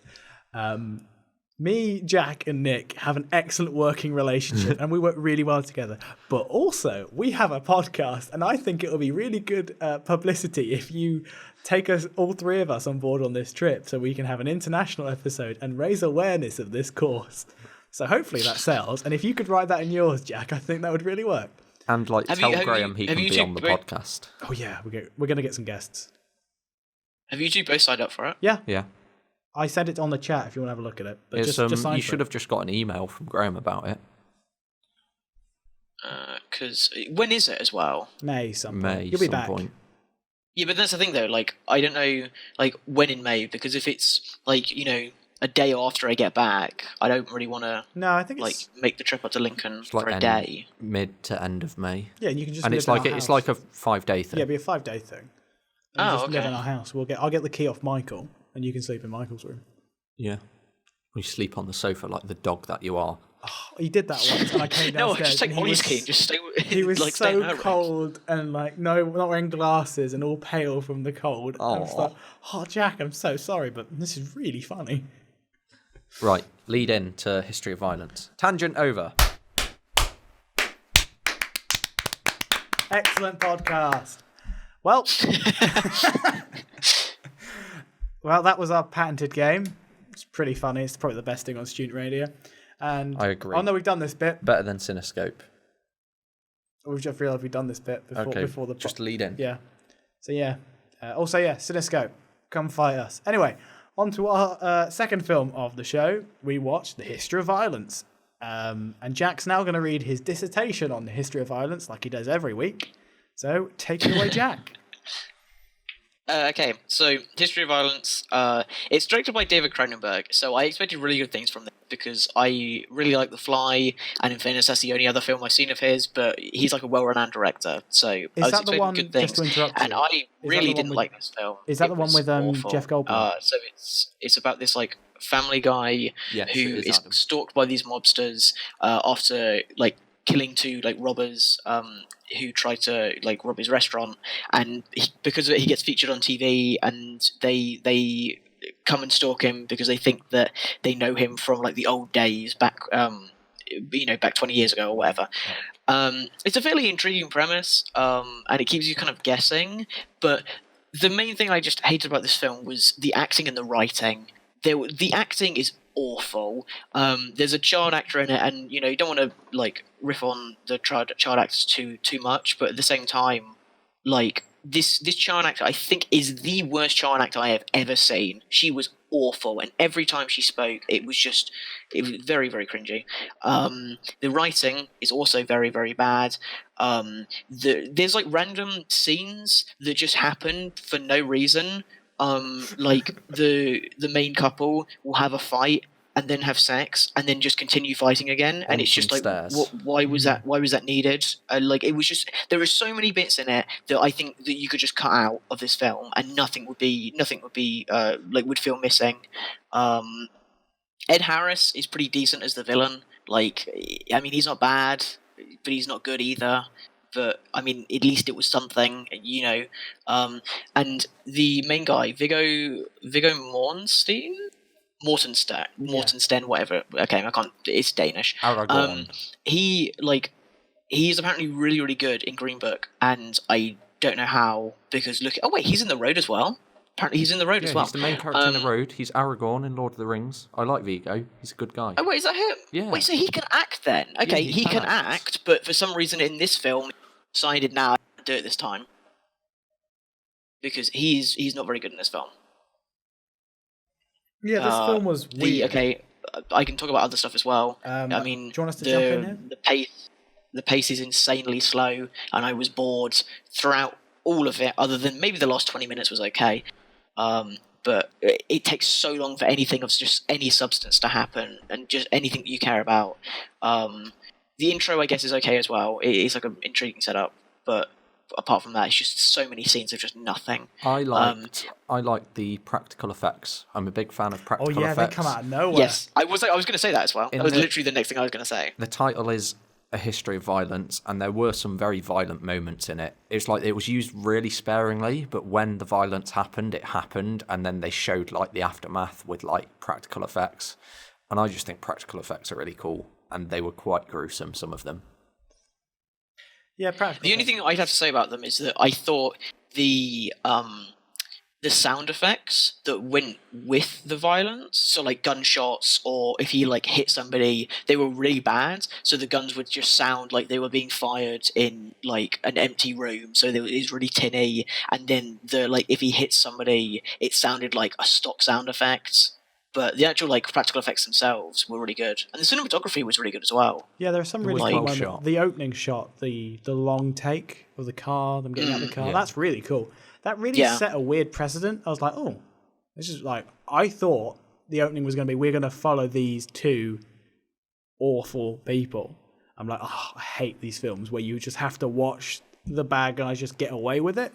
Me, Jack, and Nick have an excellent working relationship, and we work really well together. But also, we have a podcast, and I think it will be really good publicity if you take us, all three of us, on board on this trip, so we can have an international episode and raise awareness of this course. So hopefully that sells. And if you could write that in yours, Jack, I think that would really work. And tell Graham he can be on the podcast. Oh yeah, we're going to get some guests. Have you two both signed up for it? Yeah. Yeah. I sent it on the chat if you want to have a look at it. But just sign you for should it. have just got an email from Graham about it. Because when is it as well? May some point. May You'll be some back. point. Yeah, but that's the thing though. Like, I don't know, like when in May, because if it's like a day after I get back, I don't really want to No, I think it's make the trip up to Lincoln It's for a day. Mid to end of May. yeah. And you can just And live it's in like our it's house. like a 5-day thing. Yeah, it'll be a 5-day thing. And Oh, just live okay. in our house. I'll get the key off Michael, and you can sleep in Michael's room. Yeah. We sleep on the sofa like the dog that you are. He did that once, and I came No, downstairs. just take and he Molly's was- key and just stay. He was like, stay in her so room. cold and like not wearing glasses and all pale from the cold. I was Aw. like, "Oh, Jack, I'm so sorry, but this is really funny." Right. Lead in to History of Violence. Tangent over. Excellent podcast. Well, well, that was our patented game. It's pretty funny. It's probably the best thing on student radio. And I agree. Oh no, we've done this bit. Better than Cinescope. We've just realised we've done this bit before the just lead in. Yeah. So yeah. Also, yeah, Cinescope. Come fight us. Anyway, on to our second film of the show. We watched The History of Violence. And Jack's now going to read his dissertation on the history of violence like he does every week. So take it away, Jack. Okay, so History of Violence. It's directed by David Cronenberg, so I expected really good things from this because I really like The Fly, and in fairness, that's the only other film I've seen of his. But he's like a well-renowned director, so I was that the expecting one? good Just things. to interrupt And you, I that really the one didn't with- like this film. Is that It the one was with awful. Jeff Goldblum? So it's about this like family guy Yes, who it is is Adam. stalked by these mobsters after like killing two like robbers who try to like rob his restaurant, and because of it he gets featured on TV, and they come and stalk him because they think that they know him from like the old days back back 20 years ago or whatever. It's a fairly intriguing premise, and it keeps you kind of guessing, but the main thing I just hated about this film was the acting and the writing. The acting is awful. There's a child actor in it, and you don't want to like riff on the child actors too much, but at the same time, like this child actor I think is the worst child actor I have ever seen. She was awful, and every time she spoke, it was very, very cringy. The writing is also very, very bad. There's like random scenes that just happen for no reason. Like the main couple will have a fight and then have sex and then just continue fighting again, and it's just like, why was that needed? Like it was just, there are so many bits in it that I think that you could just cut out of this film, and nothing would be would feel missing. Ed Harris is pretty decent as the villain. Like, I mean, he's not bad, but he's not good either. But I mean, at least it was something, And the main guy, Viggo Mortensen, whatever. Okay, I can't. It's Danish. Aragorn. He's apparently really, really good in Green Book, and I don't know how, because look. Oh wait, he's in The Road as well. Apparently, he's in The Road as well. He's the main character in The Road. He's Aragorn in Lord of the Rings. I like Viggo. He's a good guy. Oh wait, is that him? Yeah. Wait, so he can act then? Okay, Yeah, he can act, but for some reason in this film, decided now to do it this time because he's not very good in this film. Yeah, this film was weird. I can talk about other stuff as well. I mean, do you want us to jump in here? The pace is insanely slow, and I was bored throughout all of it. Other than maybe the last 20 minutes was okay, but it takes so long for anything of just any substance to happen, and just anything that you care about. The intro, I guess, is okay as well. It's like an intriguing setup, but apart from that, it's just so many scenes of just nothing. I liked the practical effects. I'm a big fan of Oh practical yeah, effects. they come out of nowhere. Yes, I was going to say that as well. In That was the- literally the next thing I was going to say. The title is A History of Violence, and there were some very violent moments in it. It's like it was used really sparingly, but when the violence happened, it happened, and then they showed like the aftermath with like practical effects. And I just think practical effects are really cool, and they were quite gruesome, some of them. Yeah, practical. The only thing I'd have to say about them is that I thought the sound effects that went with the violence, so like gunshots or if he like hit somebody, they were really bad. So the guns would just sound like they were being fired in like an empty room. So it was really tinny. And then if he hit somebody, it sounded like a stock sound effect. But the actual like practical effects themselves were really good, and the cinematography was really good as well. Yeah, there are some really was cool well moments. shot. The opening shot, the long take of the car, them getting out of the car, yeah. that's really cool. That really Yeah. set a weird precedent. I was like, oh, this is like, I thought the opening was going to be, we're going to follow these two awful people. I'm like, oh, I hate these films where you just have to watch the bad guys just get away with it.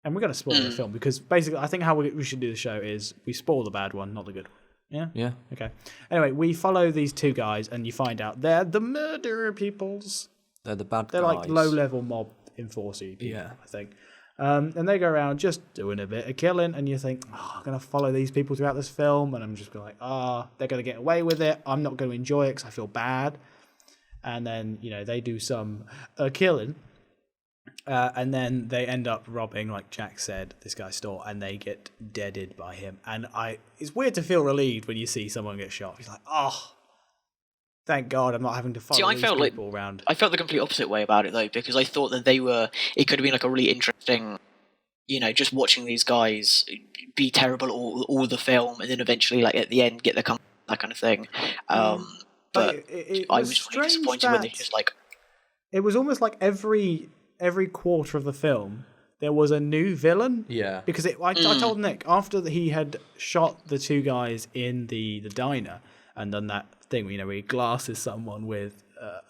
And we're going to spoil the film because basically, I think how we should do the show is we spoil the bad one, not the good one. Yeah? Yeah. Okay. Anyway, we follow these two guys and you find out they're the murderer peoples. They're the bad They're guys. like low-level mob enforcer people, Yeah. I think. And they go around just doing a bit of killing, and you think, oh, I'm going to follow these people throughout this film, and I'm just going like, they're going to get away with it. I'm not going to enjoy it because I feel bad. And then, they do some killing, and then they end up robbing, like Jack said, this guy's store, and they get deaded by him. And it's weird to feel relieved when you see someone get shot. It's like, oh, thank God I'm not having to follow these people around. I felt the complete opposite way about it though, because I thought that it could have been like a really interesting, just watching these guys be terrible all the film, and then eventually like at the end get their comeback, that kind of thing. But it I was was really strange disappointed when they that just like. It was almost like every quarter of the film there was a new villain. Yeah. Because I told Nick after he had shot the two guys in the diner and done that thing where he glasses someone with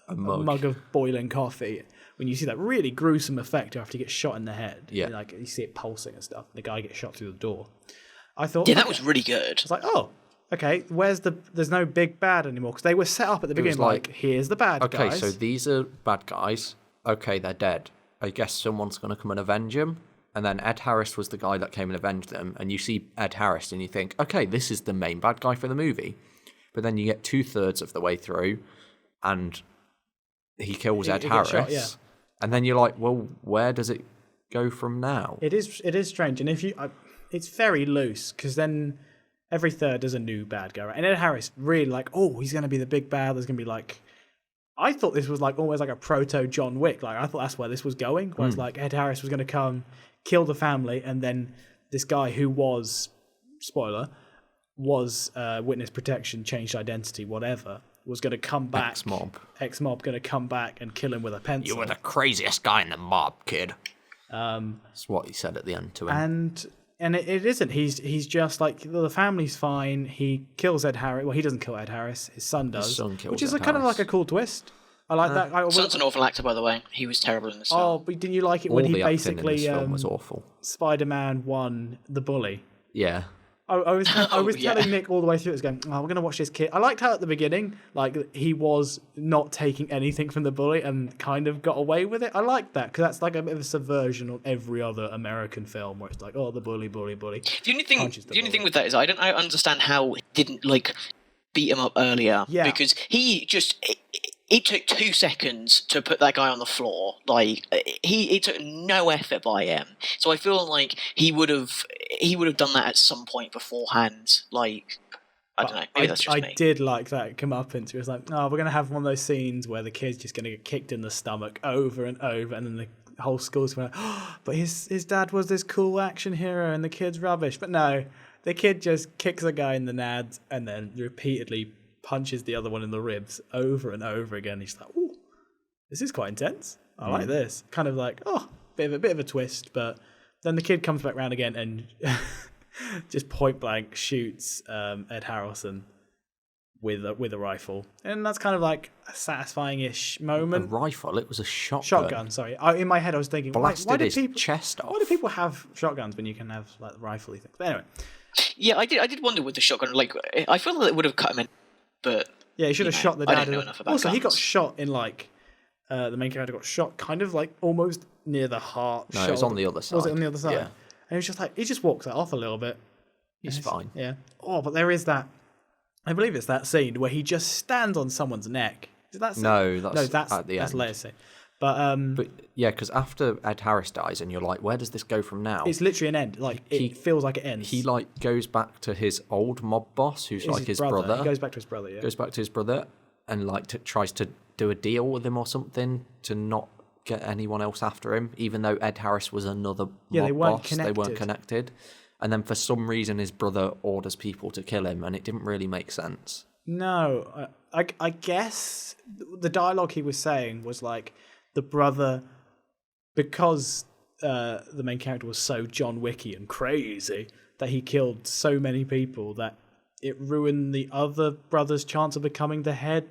a mug of boiling coffee. When you see that really gruesome effect after he gets shot in the head, like you see it pulsing and stuff. The guy gets shot through the door. I thought, Yeah, that was really good. It's like, oh, okay. There's no big bad anymore because they were set up at the beginning. Like, here's the bad guys. Okay, so these are bad guys. Okay, they're dead. I guess someone's going to come and avenge them. And then Ed Harris was the guy that came and avenged them. And you see Ed Harris and you think, okay, this is the main bad guy for the movie. But then you get 2/3 of the way through and he kills Ed Harris. Shot, yeah. And then you're like, well, where does it go from now? It is strange. And it's very loose because then every third there's a new bad guy. Right? And Ed Harris really like, oh, he's going to be the big bad. There's going to be like, I thought this was like almost like a proto John Wick. Like I thought that's where this was going. Where it's like Ed Harris was going to come, kill the family, and then this guy who was, spoiler, was witness protection, changed identity, whatever, was going to come back. Ex-mob going to come back and kill him with a pencil. You were the craziest guy in the mob, kid. That's what he said at the end to him. And it isn't. He's just like, the family's fine. He kills Ed Harris. Well, he doesn't kill Ed Harris. His son does. His son kills which is Ed kind of Harris. like a cool twist. I like that. Son's an awful actor, by the way. He was terrible in this film. Oh, but didn't you like it All when he the acting in basically this film was awful. Spider-Man won the bully? Yeah. I was yeah. telling Nick all the way through it, was going, oh, we're going to watch this kid. I liked how at the beginning, like, he was not taking anything from the bully and kind of got away with it. I liked that, because that's like a bit of a subversion of every other American film where it's like, oh, the bully. The only thing with that is I don't understand how he didn't, like, beat him up earlier. Yeah. Because he just... It took 2 seconds to put that guy on the floor. Like it took no effort by him. So I feel like he would have done that at some point beforehand. Like I don't know. Maybe that's just me. I did like that come up into it. Was like, oh, we're gonna have one of those scenes where the kid's just gonna get kicked in the stomach over and over, and then the whole school's going, oh, but his dad was this cool action hero, and the kid's rubbish. But no, the kid just kicks a guy in the nads and then repeatedly punches the other one in the ribs over and over again. He's like, "Ooh, this is quite intense. I like this." Kind of like, oh, bit of a twist. But then the kid comes back round again and just point blank shoots Ed Harrelson. with a rifle, and that's kind of like a satisfying-ish A moment. rifle. It was a shotgun. Shotgun, sorry. In my head, I was thinking, Blasted why did his people chest off. why do people have shotguns when you can have like rifle-y things? But anyway, Yeah, I did wonder with the shotgun. Like, I feel like it would have cut him in, but yeah, he should have shot the I dad. don't know enough about Also, he got guns. shot in like the main character got shot kind of like almost near the heart. No, it was on the other side. Was it on the other side? Yeah. And he was just like, he just walks that off a little bit. He's fine. Yeah. Oh, but there is that. I believe it's that scene where he just stands on someone's neck. Is that scene? No, that's at the that's end. later scene. But But yeah, because after Ed Harris dies, and you're like, where does this go from now? it's literally an end. Like it feels like it ends. He like goes back to his old mob boss, who's It's like his brother. He goes back to his brother. Yeah. Goes back to his brother, and like tries to do a deal with him or something to not get anyone else after him, even though Ed Harris was another Yeah, mob they weren't boss. They weren't connected. connected. And then for some reason, his brother orders people to kill him, and it didn't really make sense. No, I guess the dialogue he was saying was like the brother, because the main character was so John Wicky and crazy that he killed so many people that it ruined the other brother's chance of becoming the head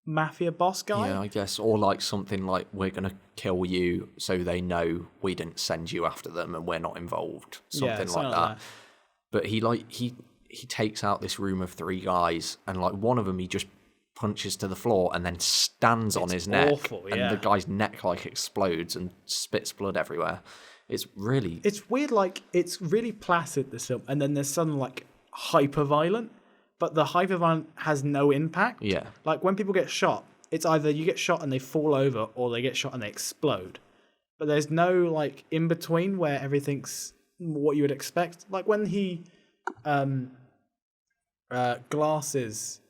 mafia boss guy. Yeah, I guess, or like something like, we're gonna kill you so they know we didn't send you after them and we're not involved. Something like that. But he takes out this room of 3 guys, and like one of them he just punches to the floor and then stands on his neck, awful, yeah. and the guy's neck like explodes and spits blood everywhere. It's Weird, like it's really placid, this film, and then there's some like hyper violent, but the hyper violent has no impact. Yeah. Like when people get shot, it's either you get shot and they fall over, or they get shot and they explode. But there's no like in between where everything's what you would expect. Like when he glasses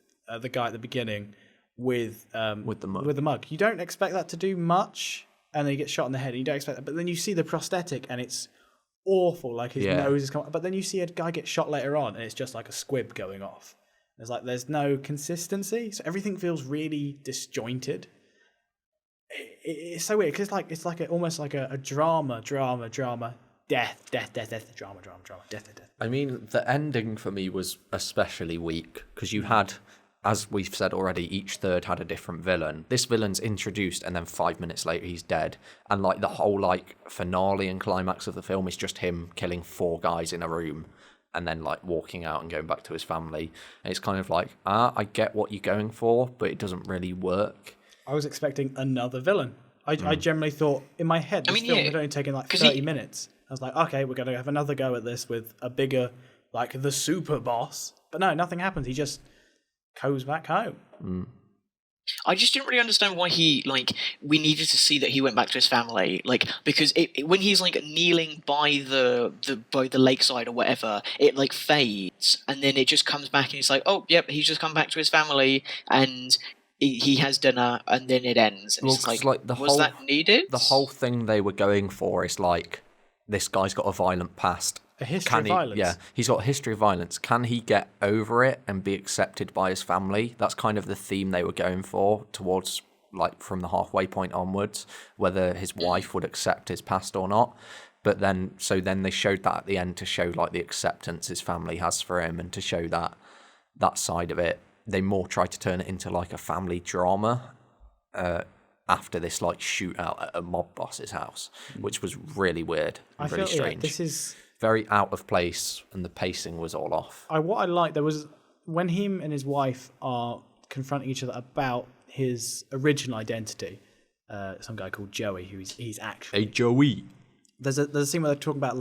the guy at the beginning with the mug. With the mug, you don't expect that to do much, and then he gets shot in the head. And you don't expect that, but then you see the prosthetic, and it's awful. Like his nose is coming, but then you see a guy get shot later on, and it's just like a squib going off. There's no consistency, so everything feels really disjointed. It's so weird because it's like almost like a drama, death, drama, death. I mean, the ending for me was especially weak because you had, as we've said already, each third had a different villain. This villain's introduced, and then 5 minutes later he's dead. And like the whole like finale and climax of the film is just him killing 4 guys in a room, and then like walking out and going back to his family. And it's kind of like, I get what you're going for, but it doesn't really work. I was expecting another villain. I generally thought in my head this film had only taken like 30 minutes. I was like, okay, we're going to have another go at this with a bigger, like the super boss. But no, nothing happens. He just goes back home. I just didn't really understand why we needed to see that he went back to his family, because when he's kneeling by the lakeside or whatever, it fades, and then it just comes back, and he's like, oh yep, he's just come back to his family, and he has dinner, and then it ends. And it's was that needed? The whole thing they were going for is this guy's got a violent past. A history of violence. Yeah, he's got a history of violence. Can he get over it and be accepted by his family? That's kind of the theme they were going for towards, from the halfway point onwards, whether his wife would accept his past or not. But then they showed that at the end to show the acceptance his family has for him, and to show that side of it. They more tried to turn it into a family drama after this shootout at a mob boss's house, which was really weird and really strange. This is very out of place, and the pacing was all off. What I liked, there was when him and his wife are confronting each other about his original identity. Some guy called Joey, who he's actually. Hey, Joey. There's a scene where they're talking about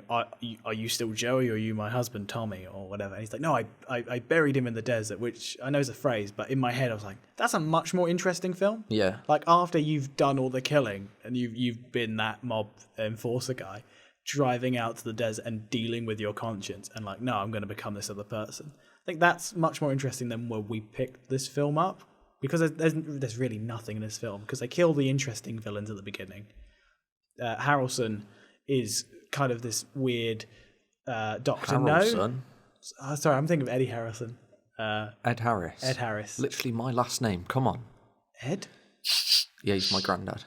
are you still Joey, or are you my husband Tommy, or whatever? And he's like, no, I buried him in the desert, which I know is a phrase, but in my head I was like, that's a much more interesting film. Yeah. After you've done all the killing and you've been that mob enforcer guy, driving out to the desert and dealing with your conscience and no, I'm going to become this other person. I think that's much more interesting than where we picked this film up, because there's really nothing in this film, because they kill the interesting villains at the beginning. Harrelson is kind of this weird Dr. Harrelson? No. Sorry, I'm thinking of Eddie Harrison. Ed Harris. Ed Harris. Literally my last name. Come on. Ed? Yeah, he's my granddad.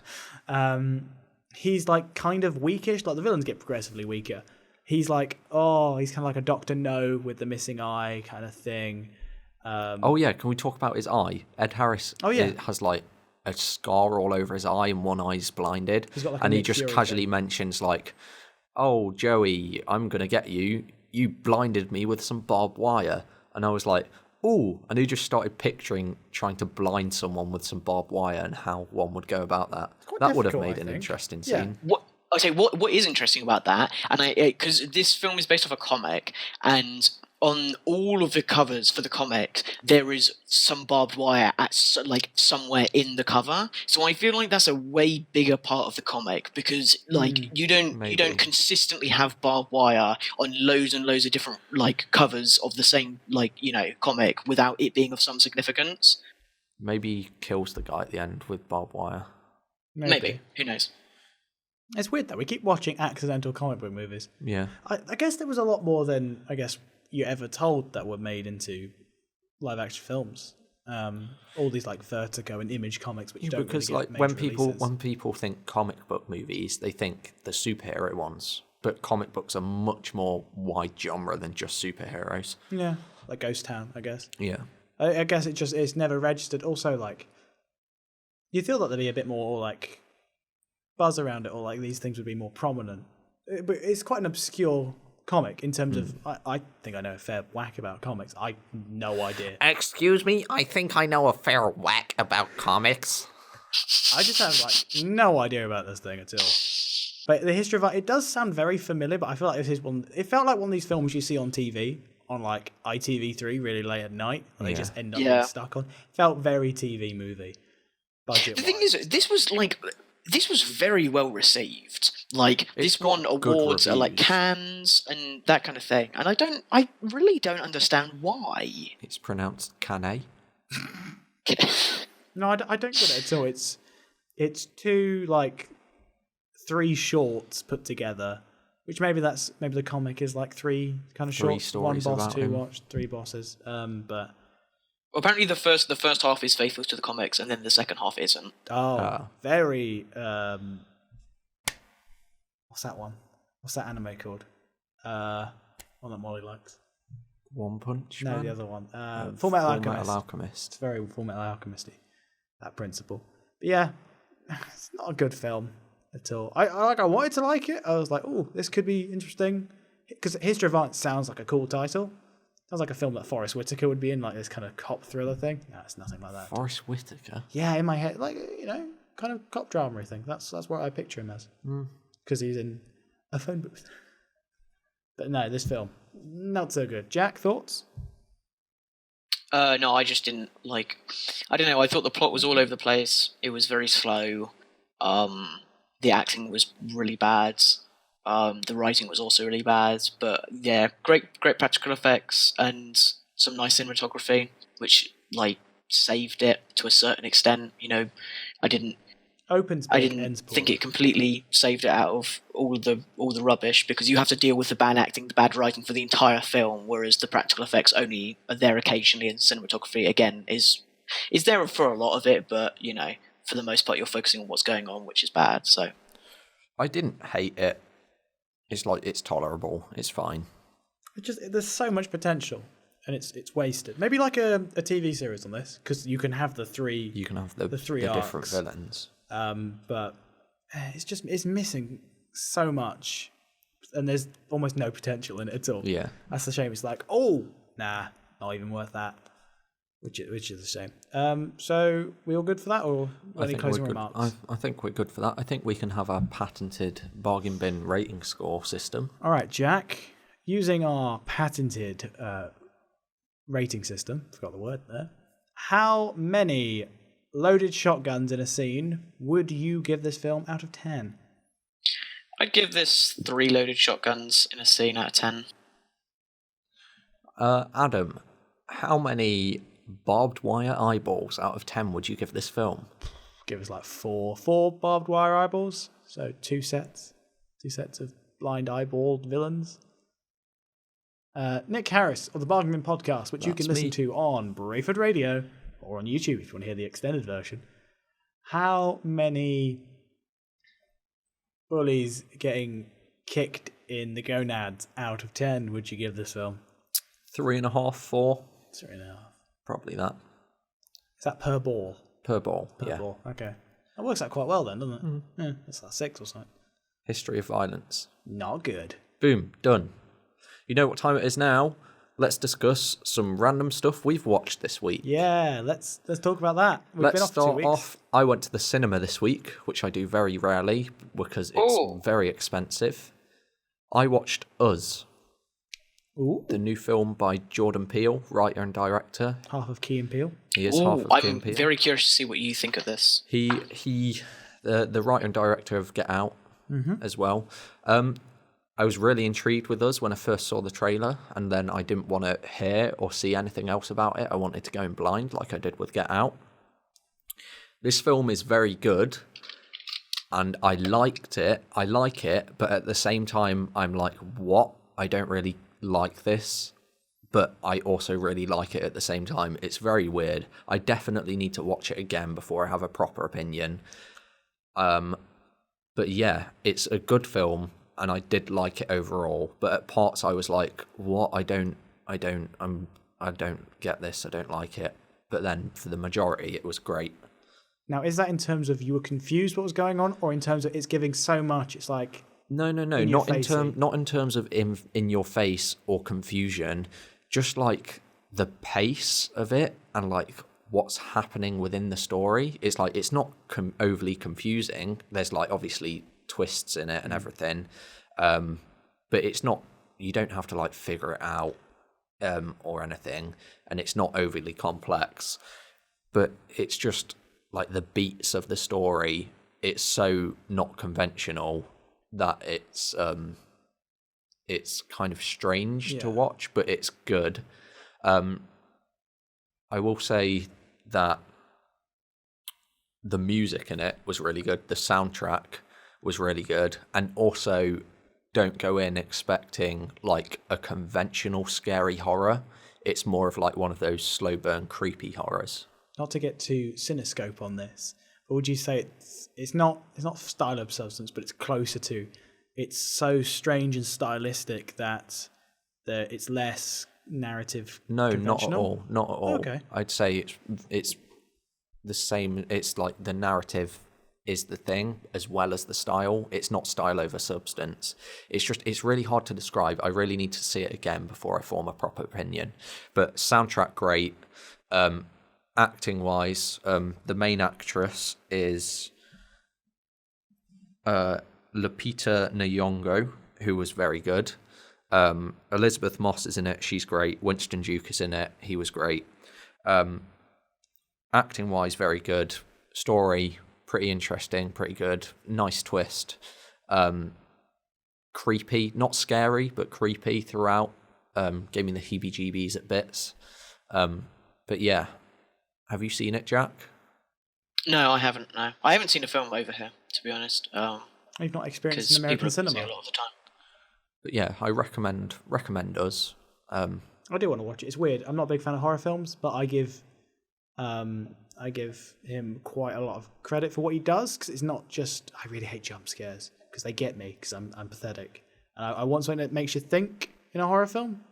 He's kind of weakish. The villains get progressively weaker. He's he's kind of like a Dr. No with the missing eye kind of thing. Oh yeah, can we talk about his eye? Ed Harris has like a scar all over his eye and one eye's blinded. He's got like and a he Nick just Fury casually thing. mentions like, "Oh, Joey, I'm going to get you. You blinded me with some barbed wire." And I was like, "Ooh." And he just started picturing trying to blind someone with some barbed wire and how one would go about that. That would have difficult, made I an think. interesting Yeah. scene. What is interesting about that, and because this film is based off a comic, and on all of the covers for the comic, there is some barbed wire like somewhere in the cover. So I feel like that's a way bigger part of the comic because like you maybe. don't consistently have barbed wire on loads and loads of different like covers of the same like comic without it being of some significance. Maybe he kills the guy at the end with barbed wire. Maybe. Who knows? It's weird though. We keep watching accidental comic book movies. Yeah. I guess there was a lot more than you ever told that were made into live action films. All these like Vertigo and Image comics, which don't because really get like major when people think comic book movies, they think the superhero ones. But comic books are much more wide genre than just superheroes. Yeah, like Ghost Town, I guess. Yeah. I guess it's never registered. Also, like you feel that there'd be a bit more like buzz around it, or like these things would be more prominent. But it's quite an obscure comic in terms of. I think I know a fair whack about comics. I no idea. Excuse me, I think I know a fair whack about comics. I just have like no idea about this thing at all. But the history of it does sound very familiar. But I feel like this is one. It felt like one of these films you see on TV on like ITV3 really late at night, and they just end up being stuck on. Felt very TV movie. Budget. The thing is, this was very well received. Like this won awards at like Cannes and that kind of thing. And I really don't understand why. It's pronounced Cannes. No, I don't get it at all. It's two like 3 shorts put together, which maybe the comic is like 3 kind of shorts, one boss, 2 watch, 3 bosses. But apparently the first half is faithful to the comics, and then the second half isn't. Very. What's that one? What's that anime called? One that Molly likes. One Punch Man? No, the other one. Full Metal Alchemist. It's very Full Metal Alchemisty, that principle. But yeah, it's not a good film at all. I wanted to like it. I was like, oh, this could be interesting. Because History of Violence sounds like a cool title. Sounds like a film that Forrest Whitaker would be in, like this kind of cop thriller thing. No, it's nothing like that. Forrest Whitaker? Yeah, in my head, like, kind of cop drama thing. That's what I picture him as. Because he's in a phone booth. But no, this film, not so good. Jack, thoughts? No, I just didn't like. I don't know. I thought the plot was all over the place. It was very slow. The acting was really bad. The writing was also really bad. But yeah, great practical effects and some nice cinematography, which like saved it to a certain extent. I didn't think it completely saved it out of all the rubbish, because you have to deal with the bad acting, the bad writing for the entire film, whereas the practical effects only are there occasionally, and cinematography again is there for a lot of it, but for the most part you're focusing on what's going on, which is bad. So I didn't hate it. It's tolerable. It's fine. There's so much potential, and it's wasted. Maybe like a TV series on this, because you can have the 3. You can have the 3 different arcs. villains. But it's missing so much, and there's almost no potential in it at all. Yeah, that's the shame. It's like, oh, nah, not even worth that. Which is a shame. So we all good for that, or any closing remarks? I think we're good for that. I think we can have our patented bargain bin rating score system. All right, Jack, using our patented rating system, forgot the word there. How many loaded shotguns in a scene would you give this film out of 10? I'd give this 3 loaded shotguns in a scene out of 10. Adam, how many barbed wire eyeballs out of 10 would you give this film? Give us like 4 barbed wire eyeballs. So 2 sets of blind eyeballed villains. Nick Harris of the Bargain Bin Podcast, which you can listen to on Brayford Radio or on YouTube if you want to hear the extended version. How many bullies getting kicked in the gonads out of 10 would you give this film? 3.5, 4. 3.5. Probably that. Is that per ball? Per ball, Per yeah. ball. Okay. That works out quite well then, doesn't it? Yeah, that's like 6 or something. History of violence. Not good. Boom, done. You know what time it is now? Let's discuss some random stuff we've watched this week. Yeah, let's talk about that. We've been off for 2 weeks. Off. I went to the cinema this week, which I do very rarely because it's very expensive. I watched Us, Ooh. the new film by Jordan Peele, writer and director. Half of Key and Peele. He is half of Key and I'm Peele. very curious to see what you think of this. The writer and director of Get Out as well. I was really intrigued with Us when I first saw the trailer, and then I didn't want to hear or see anything else about it. I wanted to go in blind like I did with Get Out. This film is very good, and I liked it. I like it, but at the same time, I'm like, what? I don't really like this, but I also really like it at the same time. It's very weird. I definitely need to watch it again before I have a proper opinion. But yeah, it's a good film, and I did like it overall. But at parts, I was like, "What? I don't get this. I don't like it." But then, for the majority, it was great. Now, is that in terms of you were confused what was going on, or in terms of it's giving so much, it's like... No, not in terms of in your face or confusion, just like the pace of it and like what's happening within the story. It's like it's not overly confusing. There's like obviously twists in it and everything, but it's not. You don't have to like figure it out or anything, and it's not overly complex. But it's just like the beats of the story. It's so not conventional that it's kind of strange to watch, but it's good. I will say that the music in it was really good. The soundtrack was really good, and also don't go in expecting like a conventional scary horror. It's more of like one of those slow burn creepy horrors. Not to get too cinescope on this, but would you say it's not style of substance, but it's closer to? It's so strange and stylistic that it's less narrative. No, not at all. Not at all. Okay. I'd say it's the same. It's like the narrative is the thing as well as the style. It's not style over substance. It's really hard to describe. I really need to see it again before I form a proper opinion. But soundtrack great. Acting wise, the main actress is Lupita Nyong'o, who was very good. Elizabeth Moss is in it. She's great. Winston Duke is in it. He was great. Acting wise, very good. Story, pretty interesting, pretty good. Nice twist. Creepy, not scary, but creepy throughout. Gave me the heebie-jeebies at bits. But yeah. Have you seen it, Jack? No, I haven't. No, I haven't seen a film over here, to be honest. You've not experienced an American cinema a lot of the time. But yeah, I recommend Us. I do want to watch it. It's weird. I'm not a big fan of horror films, but I give him quite a lot of credit for what he does, because it's not just I really hate jump scares because they get me because I'm pathetic, and I want something that makes you think in a horror film,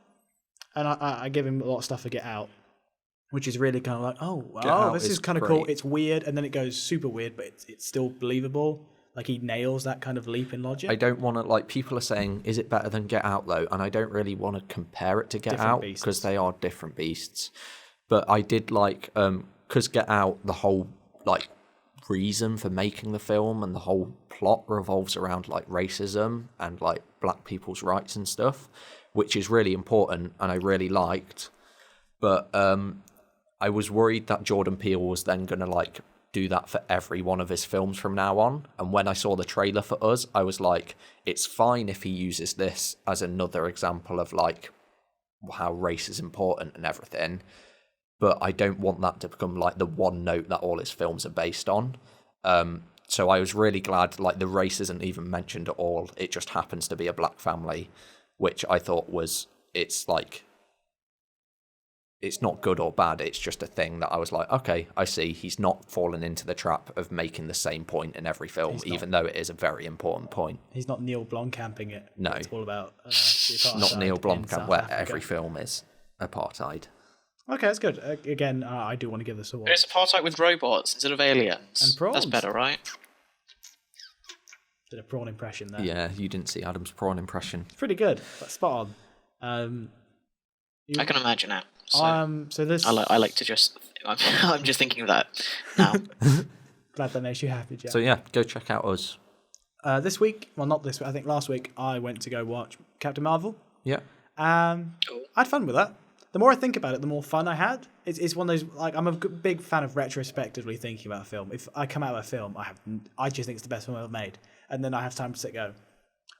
and I give him a lot of stuff to Get Out, which is really kind of like, oh wow, this is kind of cool. It's weird, and then it goes super weird, but it's still believable. Like he nails that kind of leap in logic. I don't want to, like, people are saying, is it better than Get Out though? And I don't really want to compare it to Get Out because they are different beasts. But I did like, because Get Out, the whole like reason for making the film and the whole plot revolves around like racism and like black people's rights and stuff, which is really important and I really liked. But I was worried that Jordan Peele was then going to like do that for every one of his films from now on. And when I saw the trailer for Us, I was like, it's fine if he uses this as another example of like how race is important and everything, but I don't want that to become like the one note that all his films are based on. So I was really glad like the race isn't even mentioned at all. It just happens to be a black family, which I thought was, it's like, it's not good or bad. It's just a thing that I was like, okay, I see. He's not fallen into the trap of making the same point in every film, even though it is a very important point. He's not Neil Blomkamping it. No. It's all about not Neil Blomkamp, where every film is apartheid. Okay, that's good. Again, I do want to give this a watch. But it's apartheid with robots instead of aliens. And prawns. That's better, right? Did a prawn impression there. Yeah, you didn't see Adam's prawn impression. It's pretty good. That's spot on. I can imagine it. So this. I like to just. I'm just thinking of that now. Glad that makes you happy, Jack. So yeah, go check out us. This week, well, not this week. I think last week I went to go watch Captain Marvel. Yeah. I had fun with that. The more I think about it, the more fun I had. It's one of those, like, I'm a big fan of retrospectively thinking about a film. If I come out of a film, I just think it's the best film I've made, and then I have time to sit and go,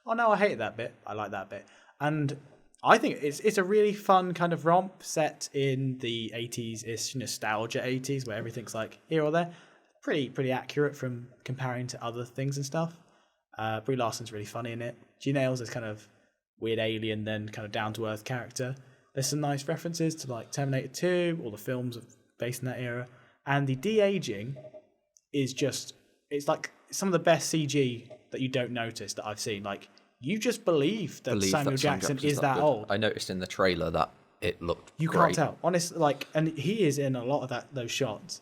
oh no, I hated that bit. I like that bit, and I think it's a really fun kind of romp set in the 80s-ish nostalgia 80s, where everything's like here or there. Pretty accurate from comparing to other things and stuff. Brie Larson's really funny in it. She nails this kind of weird alien, then kind of down-to-earth character. There's some nice references to like Terminator 2, all the films based in that era. And the de-aging is just, it's like some of the best CG that you don't notice that I've seen. Like, you just believe that Samuel Jackson is that old. I noticed in the trailer that it looked You great. can't tell. Honestly, like, and he is in a lot of those shots.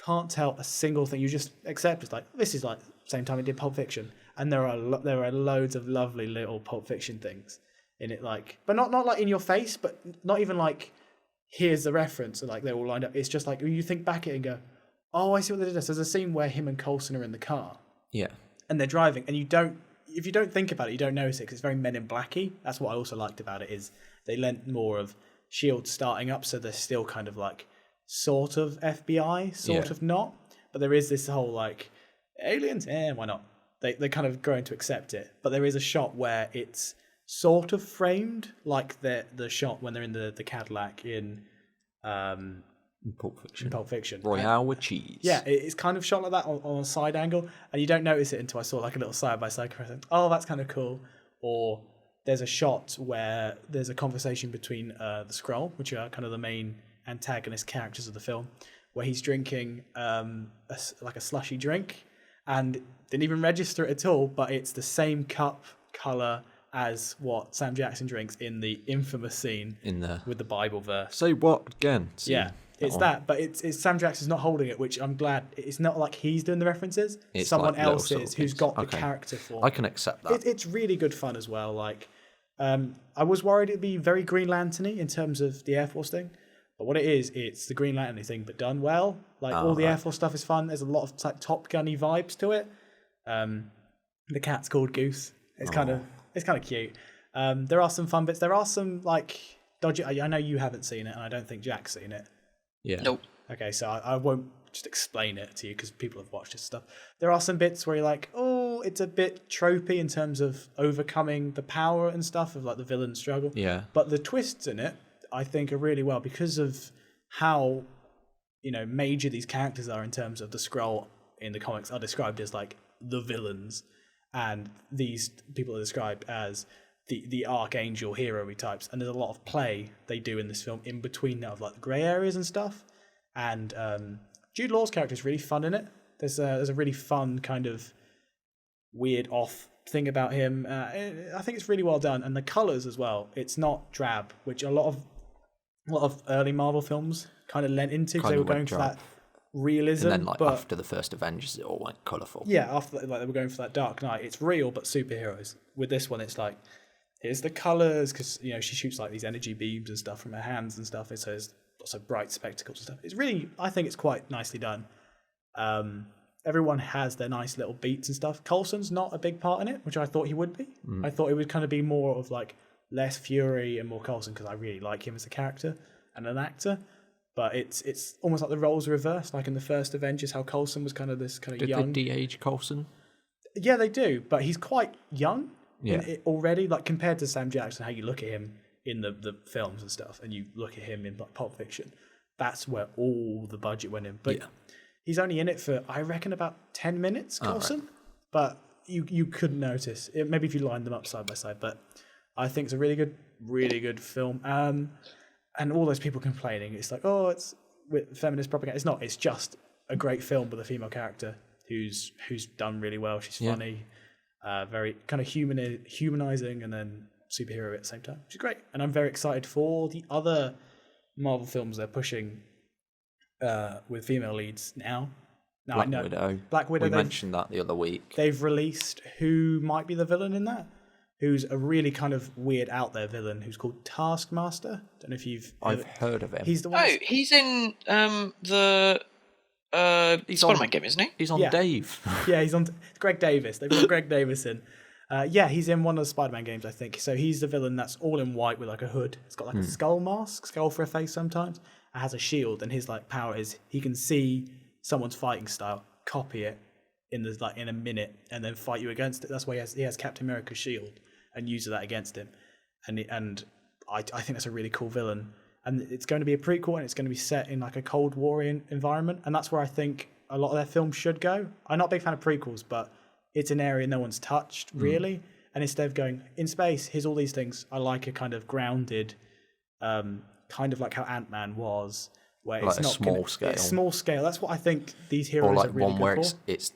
Can't tell a single thing. You just accept it's like, this is like same time he did Pulp Fiction. And there are loads of lovely little Pulp Fiction things in it, like, but not like in your face, but not even like here's the reference, and like they're all lined up. It's just like you think back at it and go, oh, I see what they did. There's a scene where him and Coulson are in the car, Yeah. and they're driving, and if you don't think about it, you don't notice it because it's very Men in Blacky. That's what I also liked about it, is they lent more of Shield starting up, so they're still kind of like sort of FBI, sort of not, but there is this whole like aliens, why not? They kind of growing to accept it, but there is a shot where it's sort of framed like the shot when they're in the Cadillac in Pulp Fiction. Royale Royale with cheese. Yeah, it's kind of shot like that on a side angle, and you don't notice it until I saw like a little side by side comparison. Oh, that's kind of cool. Or there's a shot where there's a conversation between the Skrull, which are kind of the main antagonist characters of the film, where he's drinking like a slushy drink, and didn't even register it at all, but it's the same cup color as what Sam Jackson drinks in the infamous scene with the Bible verse. Say what again? Yeah, it's that, but it's Sam Jackson's not holding it, which I'm glad. It's not like he's doing the references. It's someone like else little is who's got the character for. I can accept that. It's really good fun as well. Like, I was worried it'd be very Green Lantern-y in terms of the Air Force thing, but what it is, it's the Green Lantern thing, but done well. Like all the Air Force stuff is fun. There's a lot of like Top Gun-y vibes to it. The cat's called Goose. It's kind of cute. There are some fun bits. There are some like dodgy. I know you haven't seen it, and I don't think Jack's seen it. Yeah. Nope. Okay, so I won't just explain it to you because people have watched this stuff. There are some bits where you're like, oh, it's a bit tropey in terms of overcoming the power and stuff of like the villain struggle. Yeah. But the twists in it, I think, are really well because of how, major these characters are in terms of the Skrull in the comics are described as like the villains, and these people are described as the archangel hero-y types, and there's a lot of play they do in this film in between that of like the grey areas and stuff. And Jude Law's character is really fun in it. There's a really fun kind of weird off thing about him. I think it's really well done, and the colours as well. It's not drab, which a lot of early Marvel films kind of lent into because they were going for that realism. And then but after the first Avengers, it all went colourful. Yeah, after they were going for that Dark Knight. It's real but superheroes. With this one, it's like, here's the colours, because she shoots like these energy beams and stuff from her hands and stuff. So there's lots of bright spectacles and stuff. It's really, I think it's quite nicely done. Everyone has their nice little beats and stuff. Coulson's not a big part in it, which I thought he would be. I thought it would kind of be more of like less Fury and more Coulson, because I really like him as a character and an actor. But it's almost like the roles are reversed, like in the first Avengers, how Coulson was kind of this kind of young. Did they de-age Coulson? Yeah, they do, but he's quite young Yeah. already, like compared to Sam Jackson, how you look at him in the films and stuff, and you look at him in like Pulp Fiction. That's where all the budget went in. But he's only in it for, I reckon, about 10 minutes, Coulson. Right. But you couldn't notice. Maybe if you lined them up side by side. But I think it's a really good film. And all those people complaining, it's like, oh, it's with feminist propaganda. It's not. It's just a great film with a female character who's done really well. She's funny, very kind of humanizing, and then superhero at the same time, which is great. And I'm very excited for the other Marvel films they're pushing with female leads now. Now Black I know Widow. Black Widow. We mentioned that the other week. They've released who might be the villain in that. Who's a really kind of weird out there villain who's called Taskmaster. Don't know if you've. I've heard of him. He's the one. Oh, he's in the Spider-Man game, isn't he? He's on Dave. Yeah, he's on. It's Greg Davis. They've got Greg Davis in. Yeah, he's in one of the Spider-Man games, I think. So he's the villain that's all in white with like a hood. It's got like a skull mask, skull for a face sometimes. It has a shield, and his like power is he can see someone's fighting style, copy it in a minute, and then fight you against it. That's why he has Captain America's shield and uses that against him. And I think that's a really cool villain. And it's going to be a prequel, and it's going to be set in like a Cold War environment, and that's where I think a lot of their films should go. I'm not a big fan of prequels, but it's an area no one's touched really. And instead of going in space, here's all these things. I like a kind of grounded, kind of like how Ant-Man was, where Like it's a not small scale. It's small scale. That's what I think these heroes Or like are really one where good for. it's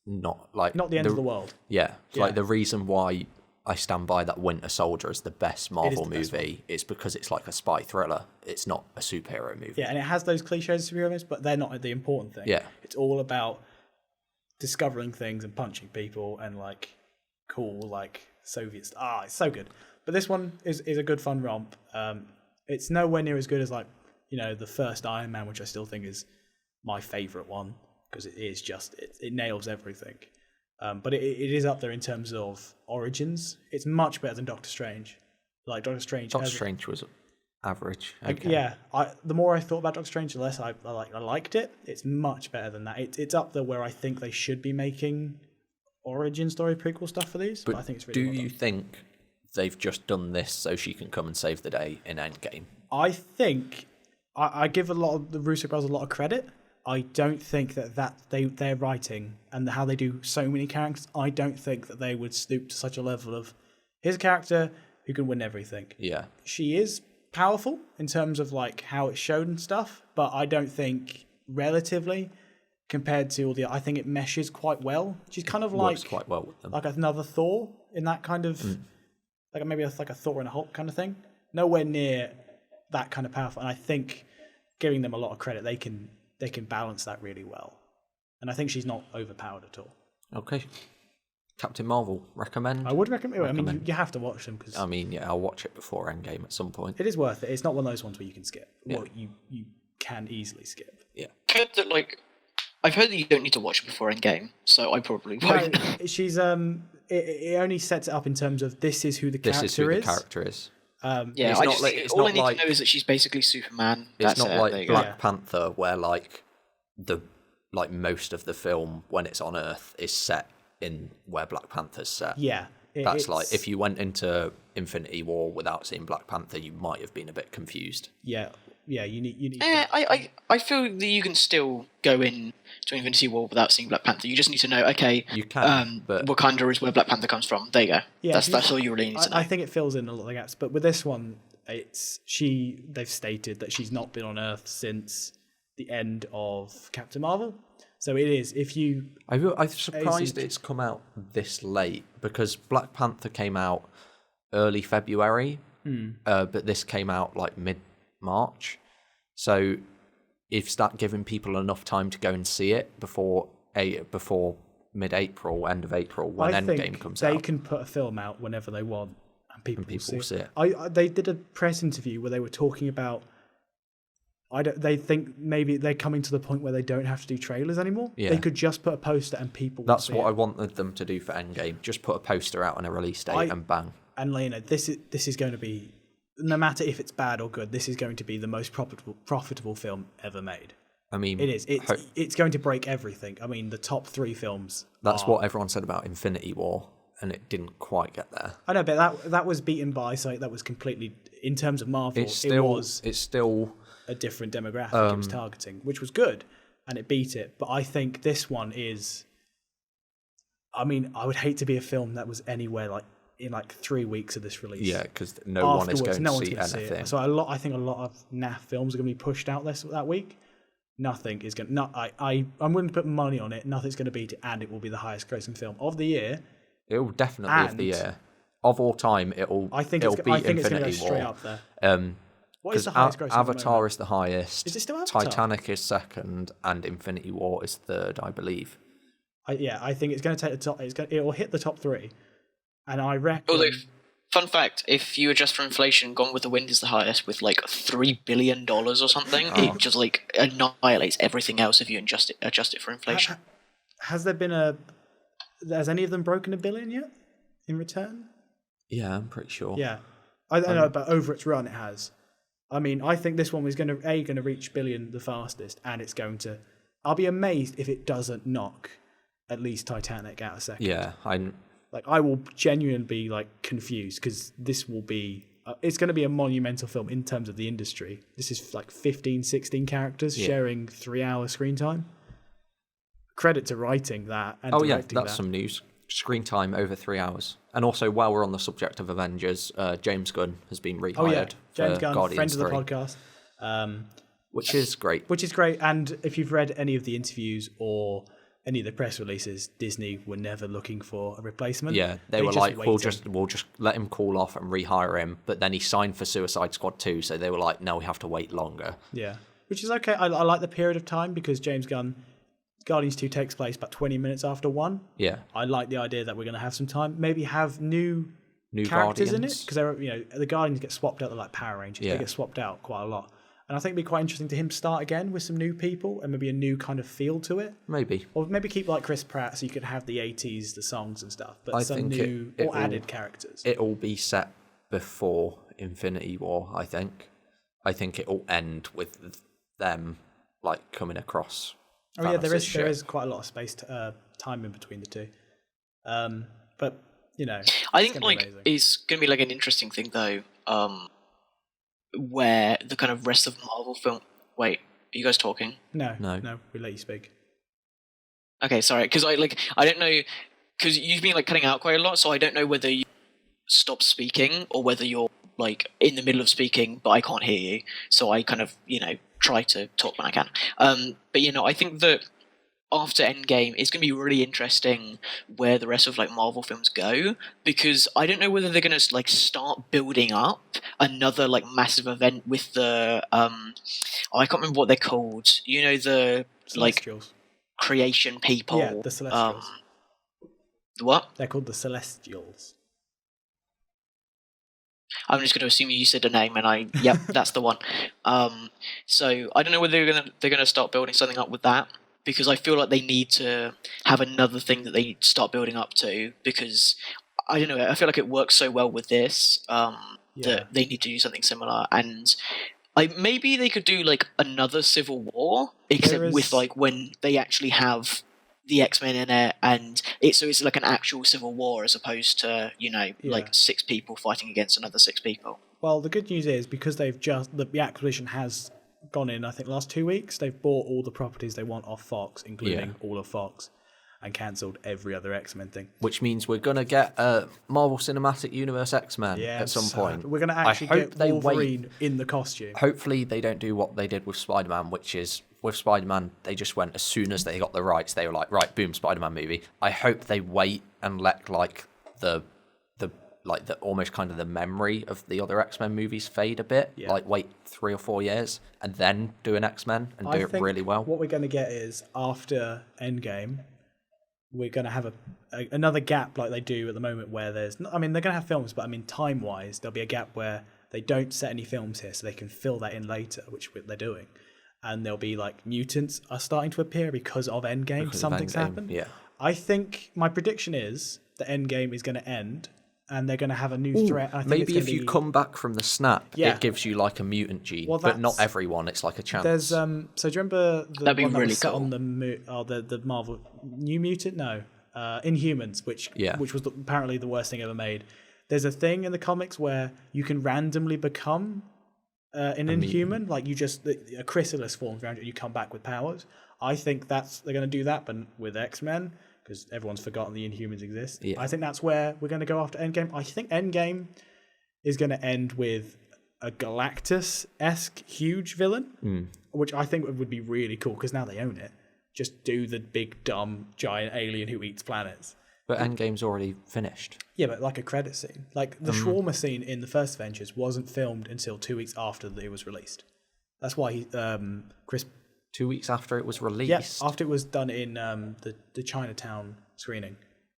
not like Not the end of the world. Yeah, Yeah. like the reason why I stand by that Winter Soldier as the best Marvel the best movie is because it's like a spy thriller. It's not a superhero movie. Yeah, and it has those cliches of superheroes, but they're not the important thing. Yeah. It's all about discovering things and punching people and like cool like Soviets. It's so good. But this one is a good fun romp. It's nowhere near as good as like, the first Iron Man, which I still think is my favorite one because it is just it nails everything. But it is up there in terms of origins. It's much better than Doctor Strange. Like Doctor Strange. Doctor Strange was average. Okay. Yeah, the more I thought about Doctor Strange, the less I liked it. It's much better than that. It's up there where I think they should be making origin story prequel stuff for these. But I think it's really do well you done. think they've just done this so she can come and save the day in Endgame? I think I give a lot of the Russo brothers a lot of credit. I don't think that their writing and how they do so many characters, I don't think that they would stoop to such a level of here's a character who can win everything. Yeah. She is powerful in terms of like how it's shown and stuff, but I don't think relatively compared to all the, I think it meshes quite well. She's kind of Works like quite well with them. like another Thor in that kind of like maybe like a Thor and a Hulk kind of thing. Nowhere near that kind of powerful, and I think giving them a lot of credit, they can balance that really well. And I think she's not overpowered at all. Okay. Captain Marvel, recommend? I would recommend. I mean, you have to watch them because I mean, yeah, I'll watch it before Endgame at some point. it is worth it. It's not one of those ones where you can skip. Yeah. Well, you can easily skip. Yeah. I've heard that you don't need to watch it before Endgame, so I probably No, won't. she's it only sets it up in terms of this is who the This character is who is. the character is. Yeah, It's I not just like- think it's all I not need like- to know is that she's basically Superman. It's That's not it. There like you go. Black Yeah. Panther where like most of the film when it's on Earth is set in where Black Panther's set. Yeah, That's like if you went into Infinity War without seeing Black Panther, you might have been a bit confused. yeah. You need. I feel that you can still go in to Infinity War without seeing Black Panther. You just need to know, okay, You can, but Wakanda is where Black Panther comes from. There you go. Yeah, That's all you really need to know. I think it fills in a lot of the gaps, but with this one, they've stated that she's not been on Earth since the end of Captain Marvel. So it is I'm surprised it's come out this late because Black Panther came out early February, but this came out like mid-March. So if that giving people enough time to go and see it before mid-April, end of April, when Endgame comes they out, can put a film out whenever they want, and people will see it. it. They did a press interview where they were talking about. They think maybe they're coming to the point where they don't have to do trailers anymore. Yeah. They could just put a poster and people. That's will what see I it. wanted them to do for Endgame. Just put a poster out and a release date and bang. And this is going to be, no matter if it's bad or good, this is going to be the most profitable film ever made. I mean, It is. It's going to break everything. I mean, the top 3 films. That's what everyone said about Infinity War, and it didn't quite get there. I know, but that was beaten by something that was completely, in terms of Marvel, It's still a different demographic it was targeting, which was good, and it beat it. But I think this one is. I mean, I would hate to be a film that was anywhere like in like 3 weeks of this release. Yeah, because no one is going to see anything. So I think a lot of NAF films are going to be pushed out that week. Nothing is going. I'm willing to put money on it. Nothing's going to beat it, and it will be the highest grossing film of the year. It will definitely of the year of all time. I think it'll it's beat going to go Infinity straight War. up there. What is Because the highest grossing at the Avatar moment? is the highest. Is it still Avatar? Titanic is second, and Infinity War is third, I believe. I think it's going to take the top. It will hit the top 3, and I reckon. Although, fun fact: if you adjust for inflation, Gone with the Wind is the highest with like $3 billion or something. Oh. It just like annihilates everything else if you adjust it for inflation. Has there been Has any of them broken $1 billion yet in return? Yeah, I'm pretty sure. Yeah, I don't know, but over its run, it has. I mean, I think this one was going to reach $1 billion the fastest, and it's going to. I'll be amazed if it doesn't knock at least Titanic out of second. Yeah, I will genuinely be like confused because this will be. It's going to be a monumental film in terms of the industry. This is like 15, 16 characters sharing 3-hour screen time. Credit to writing that and directing that's some news. Screen time over 3 hours. And also, while we're on the subject of Avengers, James Gunn has been rehired James for Gunn, Guardians friend of 3, the podcast. which is great. Which is great. And if you've read any of the interviews or any of the press releases, Disney were never looking for a replacement. Yeah, they were just like, we'll waiting. just let him cool off and rehire him. But then he signed for Suicide Squad 2, so they were like, no, we have to wait longer. Yeah, which is okay. I like the period of time because James Gunn, Guardians 2 takes place about 20 minutes after 1. Yeah. I like the idea that we're going to have some time. Maybe have new characters in it, because the Guardians get swapped out. They're like Power Rangers. Yeah. They get swapped out quite a lot. And I think it'd be quite interesting to him start again with some new people and maybe a new kind of feel to it. Maybe. Or maybe keep like Chris Pratt so you could have the 80s, the songs and stuff, but I some think new it or added characters. It'll be set before Infinity War, I think. I think it'll end with them like coming across. Oh yeah, there Thanos' is quite a lot of space time in between the two. But I it's think gonna be amazing. it's going to be like an interesting thing though, where the kind of rest of the Marvel film. Wait, are you guys talking? No, No. we let you speak. Okay, sorry, because I don't know, because you've been like cutting out quite a lot, so I don't know whether you stop speaking or whether you're like in the middle of speaking, but I can't hear you. So I kind of try to talk when I can. But I think that after Endgame, it's going to be really interesting where the rest of like Marvel films go, because I don't know whether they're going to like start building up another like massive event with the I can't remember what they're called. The like Celestials. creation people. Yeah, the Celestials. What? They're called the Celestials. I'm just going to assume you said a name, and yep, that's the one. So I don't know whether they're gonna start building something up with that, because I feel like they need to have another thing that they start building up to, because I don't know, I feel like it works so well with this that they need to do something similar, and maybe they could do like another Civil War, except with like when they actually have the X-Men in it, and it's like an actual civil war as opposed to like 6 people fighting against another 6 people. Well, the good news is because they've the acquisition has gone in, I think last 2 weeks, they've bought all the properties they want off Fox, including all of Fox, and cancelled every other X-Men thing. Which means we're gonna get a Marvel Cinematic Universe X-Men at some point. We're gonna actually get Wolverine in the costume. Hopefully they don't do what they did with Spider-Man, which is with Spider-Man, they just went as soon as they got the rights, they were like, right, boom, Spider-Man movie. I hope they wait and let like the almost kind of the memory of the other X-Men movies fade a bit. Yeah. Like wait 3 or 4 years and then do an X-Men and do it really well. What we're gonna get is after Endgame, we're gonna have another gap like they do at the moment where they're gonna have films, but time-wise, there'll be a gap where they don't set any films here, so they can fill that in later, which they're doing. And there'll be like mutants are starting to appear because of Endgame. Something's happened. Yeah. I think my prediction is that Endgame is going to end, and they're going to have a new threat. I think maybe if you come back from the snap, it gives you like a mutant gene, but not everyone. It's like a chance. There's so do you remember the That'd be one that really was set cool. on the Marvel New Mutant? No, Inhumans, which was apparently the worst thing ever made. There's a thing in the comics where you can randomly become an Inhuman, like a chrysalis forms around you, and you come back with powers. I think they're going to do that, but with X-Men, because everyone's forgotten the Inhumans exist. Yeah. I think that's where we're going to go after Endgame. I think Endgame is going to end with a Galactus-esque huge villain, which I think would be really cool, because now they own it. Just do the big, dumb, giant alien who eats planets. But Endgame's already finished. Yeah, but like a credit scene. Like the shawarma scene in the first Avengers wasn't filmed until 2 weeks after it was released. That's why Chris. 2 weeks after it was released. Yes, after it was done in the Chinatown screening.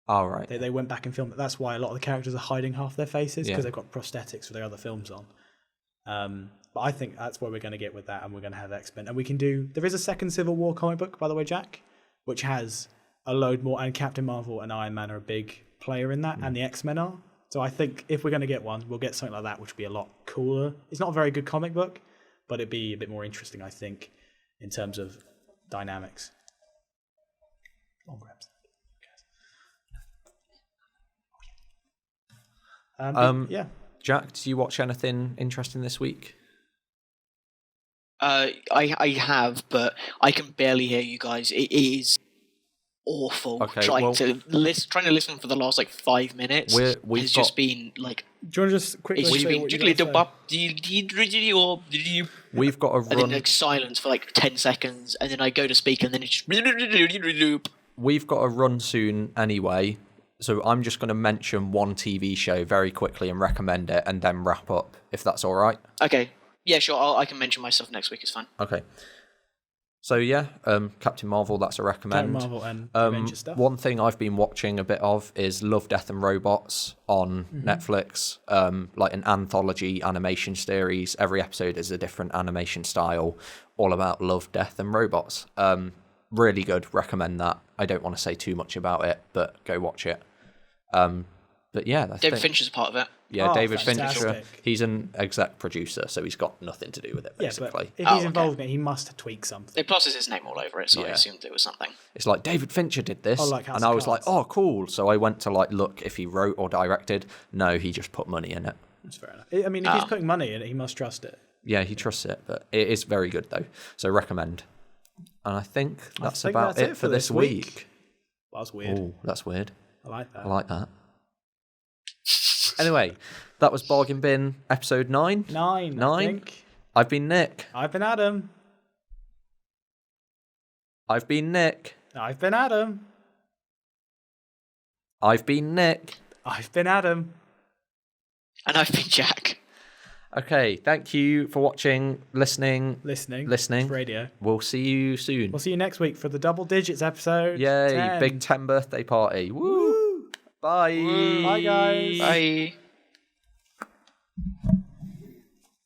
Oh, right. They went back and filmed it. That's why a lot of the characters are hiding half their faces because they've got prosthetics for their other films on. But I think that's where we're going to get with that, and we're going to have X-Men. And we can do... There is a second Civil War comic book, by the way, Jack, which has a load more, and Captain Marvel and Iron Man are a big player in that, and the X-Men are. So I think if we're going to get one, we'll get something like that, which would be a lot cooler. It's not a very good comic book, but it'd be a bit more interesting, I think, in terms of dynamics. Long grabs. Yeah. Jack, did you watch anything interesting this week? I have, but I can barely hear you guys. It is awful. Okay, trying to listen for the last 5 minutes. We've has got- just been like Do you want to just quickly it's just say been what you jiggly gotta say? We've got a and then run. silence for 10 seconds, and then I go to speak, and then it's just We've got a run soon anyway, so I'm just going to mention one TV show very quickly and recommend it, and then wrap up, if that's all right. Okay. Yeah, sure. I can mention my stuff next week. It's fine. Okay. So yeah, Captain Marvel, that's a recommend. Captain Marvel and Avengers stuff. One thing I've been watching a bit of is Love, Death and Robots on Netflix, like an anthology animation series. Every episode is a different animation style, all about love, death and robots. Really good, recommend that. I don't want to say too much about it, but go watch it. But yeah, that's David Fincher's a part of it. Yeah, Oh, David fantastic. Fincher. He's an exec producer, so he's got nothing to do with it, Yeah, basically. but if he's involved in it, he must tweak something. It plus his name all over it, so I Yeah. assumed it was something. It's like, David Fincher did this. Oh, like House and of I was like, Cards. oh, cool. So I went to look if he wrote or directed. No, he just put money in it. That's fair enough. I mean, if he's putting money in it, he must trust it. Yeah, he trusts it, but it is very good, though. So recommend. And I think that's about it for this week. That was weird. Oh, that's weird. I like that. I like that. Anyway, that was Bargain Bin episode 9. 9. I think. I've been Nick. I've been Adam. I've been Nick. I've been Adam. I've been Nick. I've been Adam. And I've been Jack. Okay, thank you for watching, listening. Listening. Listening. Radio. We'll see you soon. We'll see you next week for the double digits episode. Yay, 10. big 10 birthday party. Woo! Bye. Bye, guys. Bye.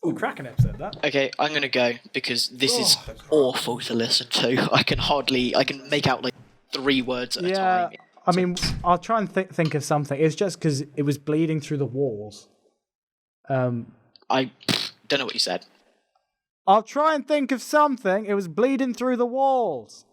Ooh, cracking episode, that. Okay, I'm going to go because this is awful to listen to. I can make out 3 words at a Yeah, time. I mean, I'll try and think of something. It's just because it was bleeding through the walls. I don't know what you said. I'll try and think of something. It was bleeding through the walls.